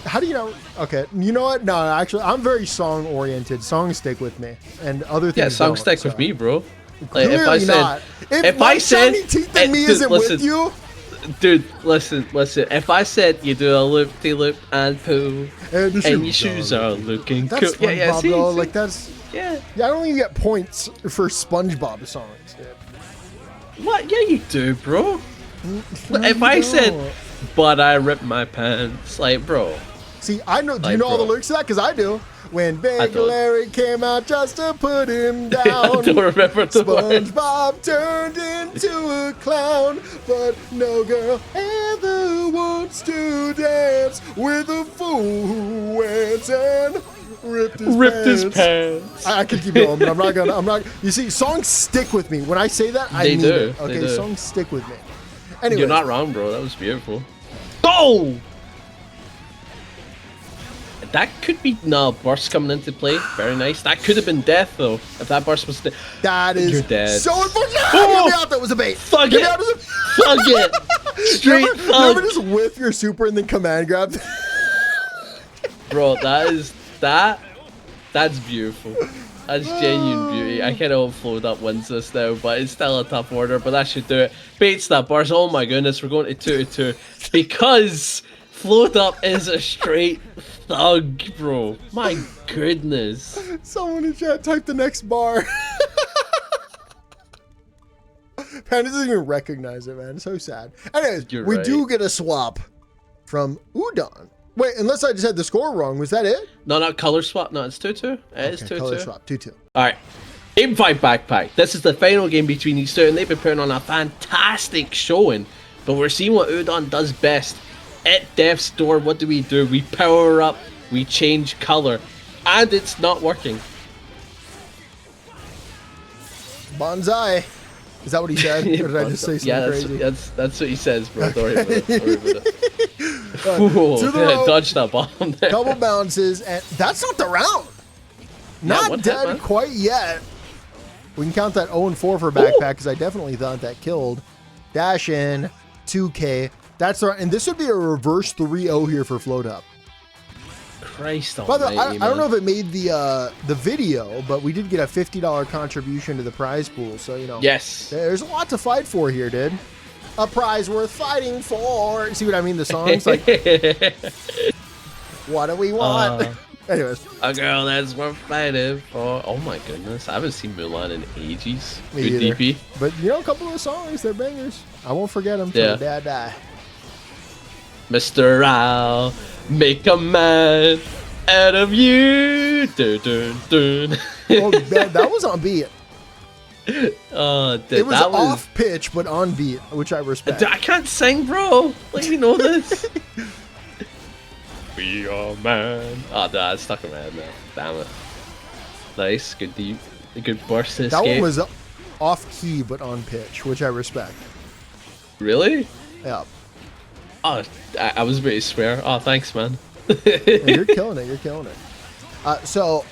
How do you know? Okay, you know what? No, actually, I'm very song oriented. Songs stick with me, and other things. Yeah, songs stick with me, bro. Like, if I said, not. If I said, shiny teeth and me isn't with you, dude, listen. If I said you do a loop-de-loop and poo, and your shoes are looking cool. Yeah, see, like that's. Yeah, I don't even get points for SpongeBob songs. Dude. What? Yeah, you do, bro. If I said, but I ripped my pants, like, bro. See, I know. Do you know all the lyrics to that? Because I do. When Big Larry came out just to put him down, I don't remember the SpongeBob turned into a clown, but no girl ever wants to dance with a fool who went and ripped his pants. I could keep going, but I'm not. You see, songs stick with me. When I say that, I mean it. Okay, songs stick with me. Anyway, you're not wrong, bro. That was beautiful. Oh! That could be burst coming into play. Very nice. That could have been death though. If that burst was that is you're dead. So unfortunate. Oh! Get me out. That was a bait. Fuck it. Fuck it. Straight never just whiff your super and then command grab. Bro, that's beautiful. That's genuine beauty. I kind of hope FlowedUp wins this now, but it's still a tough order. But that should do it. Baits that burst. Oh my goodness, we're going to 2-2 because FlowedUp is a straight thug, bro. My goodness. Someone in chat type the next bar. Panda doesn't even recognize it, man. It's so sad. Anyways, we do get a swap from Udon. Wait, unless I just had the score wrong. Was that it? No, not color swap. No, it's 2-2. It is 2-2. Color swap, 2-2. All right. Game 5 backpack. This is the final game between these two, and they've been putting on a fantastic showing. But we're seeing what Udon does best. At death's door, what do? We power up, we change color, and it's not working. Bonsai. Is that what he said? Or did I just say something crazy? That's what he says, bro. Don't worry about it. Don't worry about it. To the rope, dodged that bomb there. couple bounces, and that's not the round. Not dead quite yet. We can count that 0-4 for backpack because I definitely thought that killed. Dash in, 2K. That's right, and this would be a reverse 3-0 here for FlowedUp. Christ By the way, almighty, I don't know if it made the video, but we did get a $50 contribution to the prize pool, so you know. Yes. There's a lot to fight for here, dude. A prize worth fighting for. See what I mean? The song's like, what do we want? Anyways. A girl that's worth fighting for. Oh my goodness, I haven't seen Mulan in ages. Me Good either. DP. But you know, a couple of songs, they're bangers. I won't forget them till the day I die. Mr. I'll make a man out of you. Dun, dun, dun. Oh, that was on beat. It was off pitch, but on beat, which I respect. I can't sing, bro. Let me know this. We are man. Oh, no, I stuck in my head now. Damn it. Nice, good deep, good burst to escape. That one was off key, but on pitch, which I respect. Really? Yeah. Oh, I was ready to swear. Oh, thanks, man. You're killing it. You're killing it. So.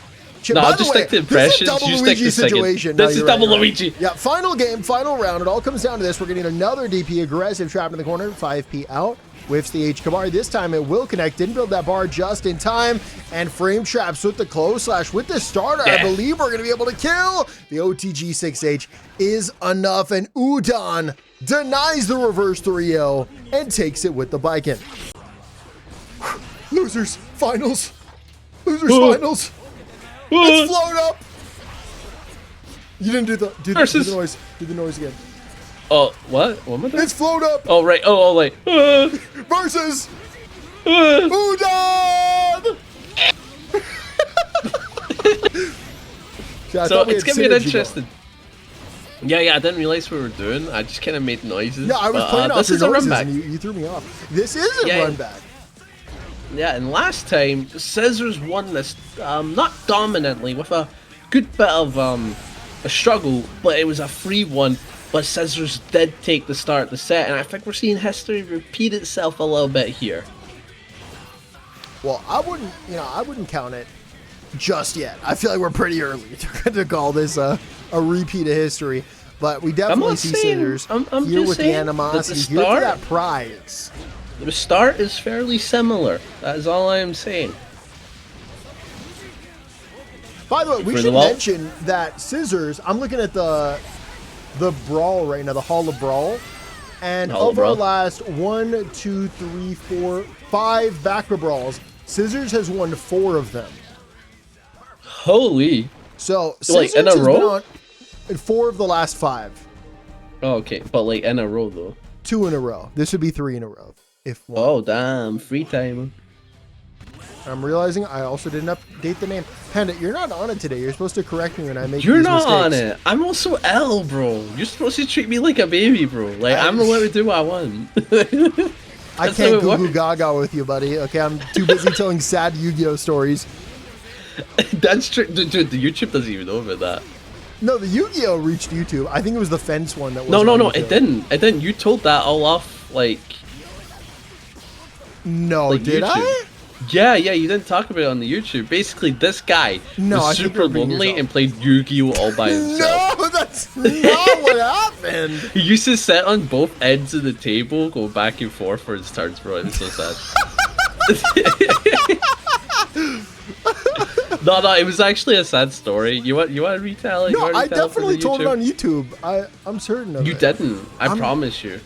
No, by I'll just stick to impressions. This is a double You Luigi stick to situation. This is you're double right. Luigi. Yeah, final game, final round. It all comes down to this. We're getting another DP aggressive trap in the corner. 5P out. Whiffs the H Kamari. This time it will connect. Didn't build that bar just in time. And frame traps with the close slash with the starter. Yeah. I believe we're going to be able to kill. The OTG 6H is enough. And Udon denies the reverse 3-0 and takes it with the Baiken. Losers, finals. Losers, finals. It's FlowedUp. You didn't do the noise. Do the noise again. Oh, what? What am I doing? It's FlowedUp. Oh, right. Oh, right. Versus Udon. So it's gonna be interesting. Yeah, I didn't realize what we were doing. I just kind of made noises. Yeah, I was playing off this your is a noises run back. and you threw me off. This is a run back. Yeah, and last time Scissors won this not dominantly with a good bit of a struggle, but it was a free one. But Scissors did take the start of the set, and I think we're seeing history repeat itself a little bit here. Well, I wouldn't count it just yet. I feel like we're pretty early to call this a repeat of history. But we definitely see Scissors here with the animosity, here for that prize. The start is fairly similar. That is all I am saying. By the way, we should mention that Scissors, I'm looking at the Brawl right now, the Hall of Brawl. And of our last 1, 2, 3, 4, 5 baccpaBrawls, Scissors has won 4 of them. Holy. So, like in a row? In 4 of the last 5. Oh, okay, but like in a row though. 2 in a row. This would be 3 in a row. If one. Oh, damn. Free time. I'm realizing I also didn't update the name. Panda, you're not on it today. You're supposed to correct me when I make You're these not mistakes. on it. I'm also L, bro. You're supposed to treat me like a baby, bro. Like, I'm gonna let me do what I want. I can't goo goo gaga with you, buddy. Okay, I'm too busy telling sad Yu-Gi-Oh stories. That's true. Dude, the YouTube doesn't even know about that. No, the Yu-Gi-Oh reached YouTube. I think it was the fence one that was. No, it didn't. It didn't. You told that all off, like... No, like did YouTube. I? Yeah, you didn't talk about it on the YouTube. Basically, this guy was super lonely and played Yu-Gi-Oh all by himself. No, that's not what happened. He used to sit on both ends of the table, go back and forth for his turns, bro. It's so sad. No, it was actually a sad story. You want to retell it? No, I definitely told it on YouTube. I'm certain of it. You didn't. I promise you.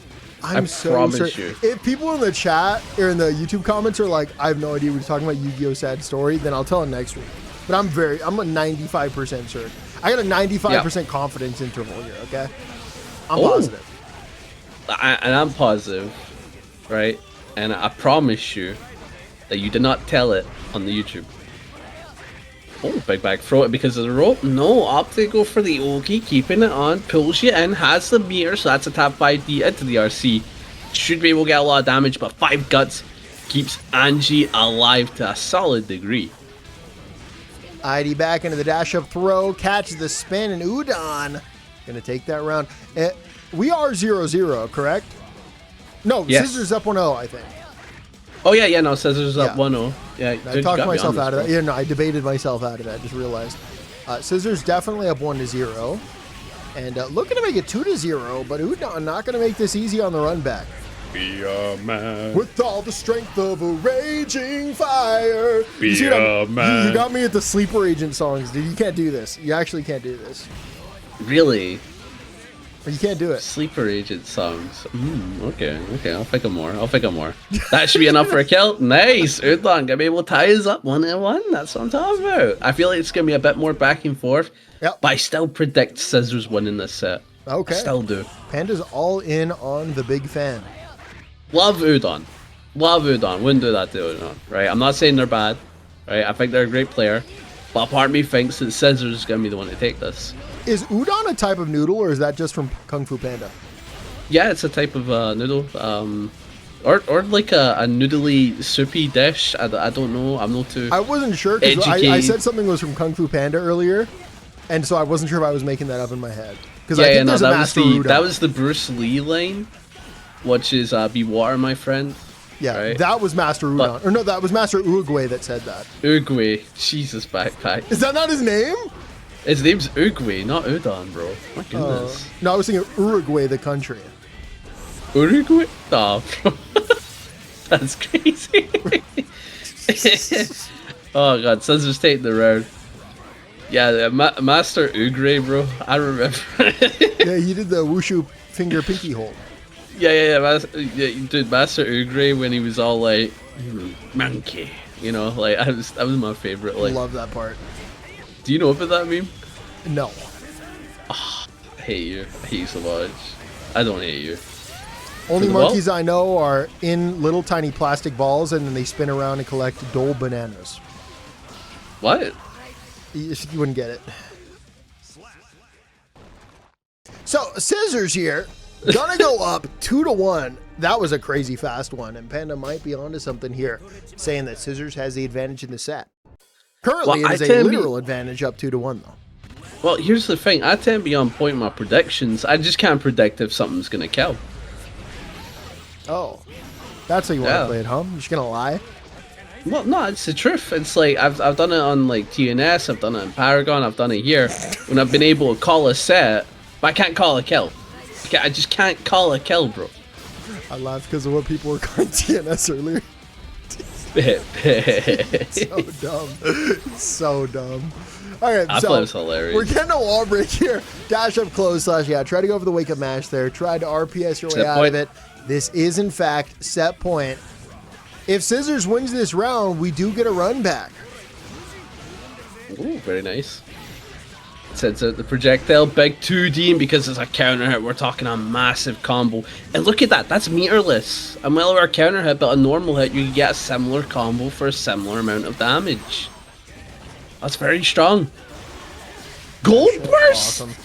I promise you. If people in the chat or in the YouTube comments are like, I have no idea what you're talking about, Yu-Gi-Oh sad story, then I'll tell it next week. But I'm a 95% certain. I got a 95% confidence interval here, okay? I'm positive. And I'm positive, right? And I promise you that you did not tell it on the YouTube. Oh, big back, throw it because of the rope. No, opt to go for the Oki, keeping it on, pulls you in, has the meter, so that's a tap by D into the RC. Should be able to get a lot of damage, but 5 guts keeps Anji alive to a solid degree. ID back into the dash up throw, catches the spin, and Udon Gonna take that round. We are 0-0, correct? No, Yes. Scissors up 1-0, I think. Oh yeah, no, Scissors up Yeah. 1-0. Yeah, I talked myself out of that. Yeah, no, I debated myself out of that. Just realized. Scissors definitely up 1-0. And looking to make it 2-0, but Udon not going to make this easy on the run back. Be a man. With all the strength of a raging fire. Be You a man. You got me at the Sleeper Agent songs, dude. You can't do this. You actually can't do this. Really? You can't do it. Sleeper Agent songs. Okay, I'll pick a more. That should be enough for a kill. Nice! Udon gonna be able to tie us up 1-1. That's what I'm talking about. I feel like it's gonna be a bit more back and forth. Yep. But I still predict Scissors winning this set. Okay. I still do. Panda's all in on the big fan. Love Udon. Wouldn't do that to Udon. Right? I'm not saying they're bad. Right? I think they're a great player. But a part of me thinks that Scissors is gonna be the one to take this. Is udon a type of noodle, or is that just from Kung Fu Panda? Yeah, it's a type of noodle. Or like a noodly soupy dish. I don't know. I'm not too. I wasn't sure because I said something was from Kung Fu Panda earlier, and so I wasn't sure if I was making that up in my head. Because I think there's a Master Udon. That was the Bruce Lee line, which is "Be water, my friend." Yeah, right? that was Master Udon. Or no, that was Master Uruguay that said that. Uruguay, Jesus, backpack. Is that not his name? His name's Uruguay, not Udon, bro. My goodness. No, I was thinking Uruguay, the country. Uruguay? Oh, bro. That's crazy. Oh god, Scissors take the round. Yeah, Master Uruguay, bro. I remember. Yeah, he did the wushu finger pinky hold. Yeah, dude, Master Uruguay when he was all like, monkey. You know, like that was my favorite. Like, Love that part. do you know about that meme? No. I hate you. I hate you so much. I don't hate you. Only the monkeys I know are in little tiny plastic balls, and then they spin around and collect Dole bananas. What? You wouldn't get it. So, Scissors here. Gonna go up 2-1. That was a crazy fast one, and Panda might be onto something here, saying that Scissors has the advantage in the set. Currently, Well, it is I a tend to literal advantage up 2-1, though. Well, here's the thing. I tend to be on point with my predictions. I just can't predict if something's gonna kill. Oh. That's how you want Yeah. to play it, huh? You're just gonna lie? Well, no, it's the truth. It's like I've done it on like TNS, I've done it in Paragon, I've done it here, when I've been able to call a set, but I can't call a kill. I just can't call a kill, bro. I laughed because of what people were calling TNS earlier. So dumb. So dumb. Alright, I so thought it was hilarious. we're getting a wall break here. Dash up close slash, yeah. Try to go for the wake up mash there. Try to RPS your way Set out point. of it. This is, in fact, set point. If Scissors wins this round, we do get a run back. Ooh, very nice. Sends out the projectile, big 2D, and because it's a counter hit, we're talking a massive combo. And look at that, that's meterless. A malware counter hit, but a normal hit, you can get a similar combo for a similar amount of damage. That's very strong. Gold burst! Awesome.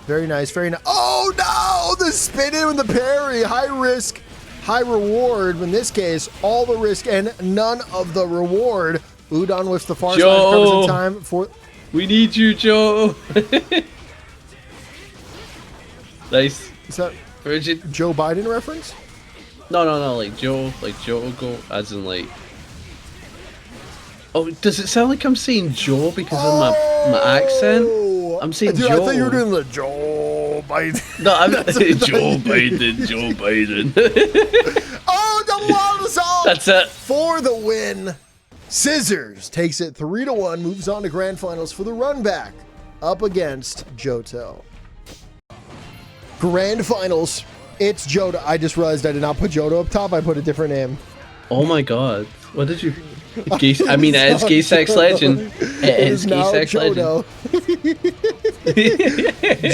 Very nice, very nice. Oh no! The spin in with the parry. High risk, high reward. In this case, all the risk and none of the reward. Udon with the far side covers in time for. We need you, Joe. Nice. Is that Bridget. Joe Biden reference? No, like Joe, go, as in like. Oh, does it sound like I'm saying Joe because of my accent? I'm saying Dude, Joe. I thought you were doing the Joe Biden. No, I'm Joe Biden. Oh, double wall assault! That's it. For the win. Scissors takes it 3-1, moves on to grand finals for the run back up against Joto. Grand finals. It's Joto. I just realized I did not put Joto up top. I put a different name. Oh my god. What did you... I mean, it's Gay Sex Legend. It is Gay now Sex Joto.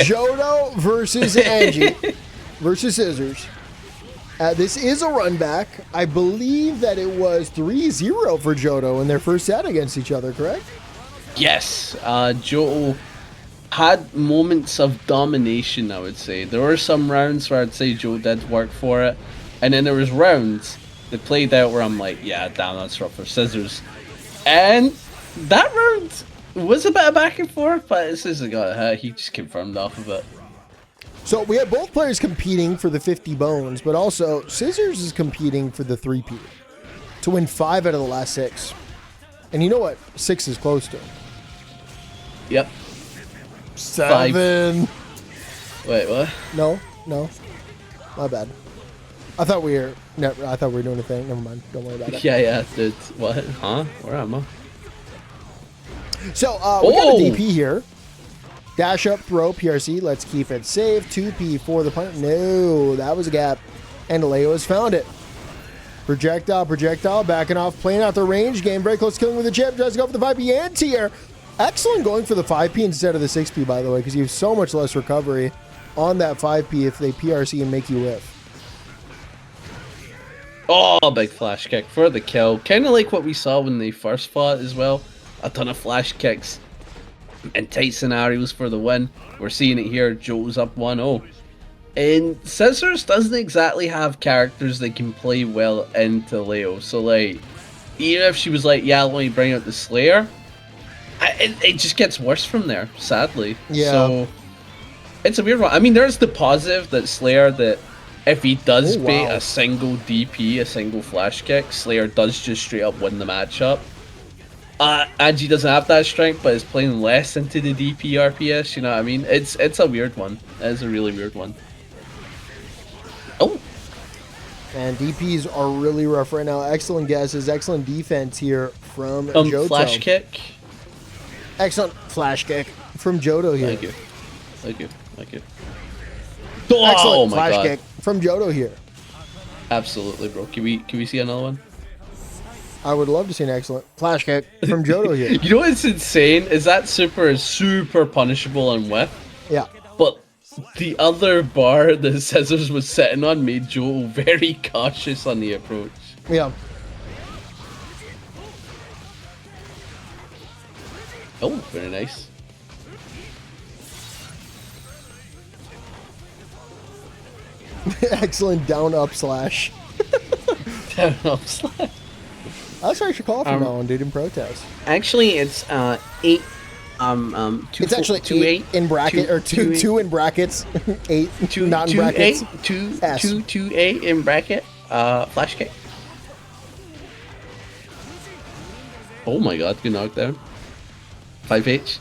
Joto versus Anji versus Scissors. This is a run back. I believe that it was 3-0 for Joto in their first set against each other, correct? Yes. Joe had moments of domination, I would say. There were some rounds where I'd say Joe did work for it. And then there was rounds that played out where I'm like, yeah, damn, that's rough for Scissors. And that round, was a bit of back and forth, but as soon as I got a hit, he just confirmed off of it. So we have both players competing for the 50 bones, but also Scissors is competing for the 3P to win 5 out of the last 6. And you know what? 6 is close to him. Yep. 7. 5. Wait, what? No. My bad. I thought we were doing a thing. Never mind. Don't worry about it. Yeah, dude. What? Huh? Where am I? So we got a DP here. Dash up, throw, PRC. Let's keep it safe. 2P for the punt. No, that was a gap. And Leo has found it. Projectile, backing off, playing out the range. Game very close to killing with the chip. Tries to go for the 5P anti-air. Excellent going for the 5P instead of the 6P, by the way, because you have so much less recovery on that 5P if they PRC and make you whiff. Oh, big flash kick for the kill. Kind of like what we saw when they first fought as well. A ton of flash kicks and tight scenarios for the win. We're seeing it here. Joto's up 1-0. And Scissors doesn't exactly have characters that can play well into Leo. So, like, even if she was like, yeah, let me bring out the Slayer, it just gets worse from there, sadly. Yeah. So, it's a weird one. I mean, there's the positive that Slayer, that if he does bait a single DP, a single flash kick, Slayer does just straight up win the matchup. Anji doesn't have that strength, but is playing less into the DP RPS, you know what I mean? It's a weird one. It is a really weird one. Oh! And DPs are really rough right now. Excellent guesses, excellent defense here from Joto. Flash kick. Excellent flash kick from Joto here. Thank you. Excellent my flash God. kick from Joto here. Absolutely, bro. Can we see another one? I would love to see an excellent flash kick from Joto here. You know what's insane? Is that super is super punishable and whiff. Yeah. But the other bar that Scissors was sitting on made Joto very cautious on the approach. Yeah. Oh, very nice. Excellent down up slash. Down up slash. That's what I should call it from now on, dude, in protest. Actually, it's 8. Two, It's actually 2 8 in bracket, or two in brackets. 8, not in brackets. 2 S. 8 in bracket. Flash kick. Oh my God, good knockdown. 5H.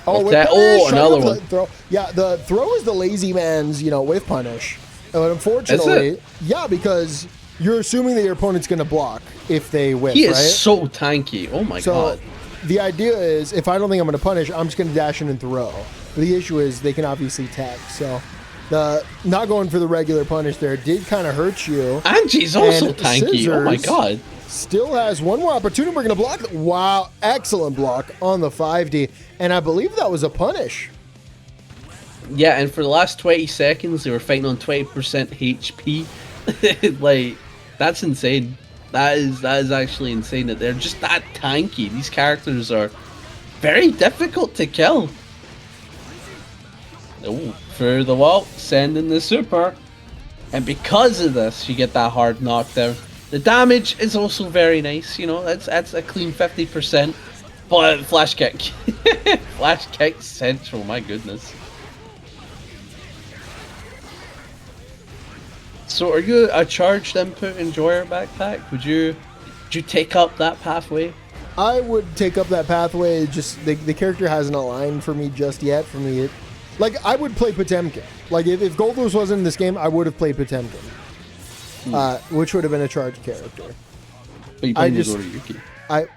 Oh, with that, punish, oh, another the one. Throw. Yeah, the throw is the lazy man's, with punish. But unfortunately, yeah, because you're assuming that your opponent's going to block if they whiff, He is right? so tanky. Oh my God. The idea is, if I don't think I'm going to punish, I'm just going to dash in and throw. But the issue is they can obviously tag. So the not going for the regular punish there did kind of hurt you. Anji's also And tanky. Oh my God. Still has one more opportunity. We're going to block. Wow, excellent block on the 5D. And I believe that was a punish. Yeah, and for the last 20 seconds, they were fighting on 20% HP. Like, that's insane. That is actually insane that they're just that tanky. These characters are very difficult to kill. Oh, through the wall, sending the super. And because of this, you get that hard knockdown. The damage is also very nice, that's a clean 50%. But flash kick. Flash kick central, my goodness. So are you a charged input enjoyer backpack? Would you take up that pathway? I would take up that pathway. Just the character hasn't aligned for me just yet. For me, I would play Potemkin. Like if Goldless wasn't in this game, I would have played Potemkin, which would have been a charged character. But you played Nagoriyuki.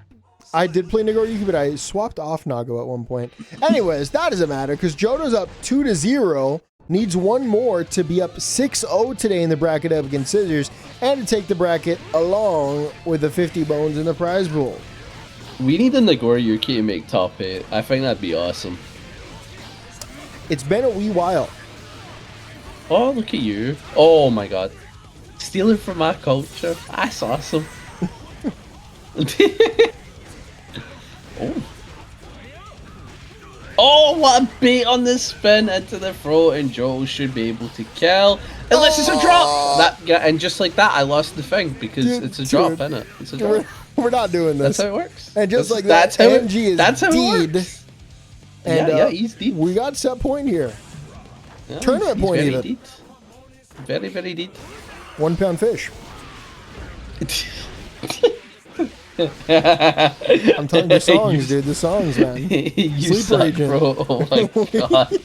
I did play Nagoriyuki, but I swapped off Nago at one point. Anyways, that doesn't matter because Joto's up 2-0. Needs one more to be up 6-0 today in the bracket up against Scissors and to take the bracket along with the 50 bones in the prize pool. We need a Nagoriyuki to make top 8. I think that'd be awesome. It's been a wee while. Oh, look at you. Oh my God. Stealing from my culture. That's awesome. Oh. Oh, what a bait on this spin into the throat, and Joel should be able to kill. Unless it's a drop! And just like that, I lost the thing, because it's a drop, isn't it? It's a drop. We're not doing this. That's how it works. And just like that's that, how it- Anji is that's how it deed. works. And Yeah, he's deep. we got set point here. Yeah, Tournament he's point very even. deep. Very, very deep. 1 pound fish. I'm telling you, the songs, dude. The songs, man. You Sleeper suck, agent. bro. Oh my god.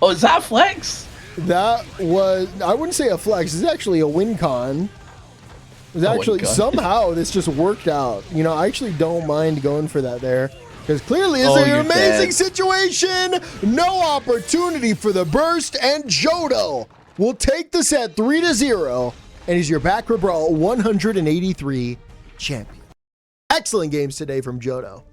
Oh, is that flex? That was, I wouldn't say a flex. It's actually a win con. It's Oh my actually, God. somehow this just worked out. You know, I actually don't mind going for that there. Because clearly it's Oh, an you're amazing dead. situation. No opportunity for the burst. And Joto will take the set 3-0. And he's your baccpaBrawl 183 champion. Excellent games today from Joto.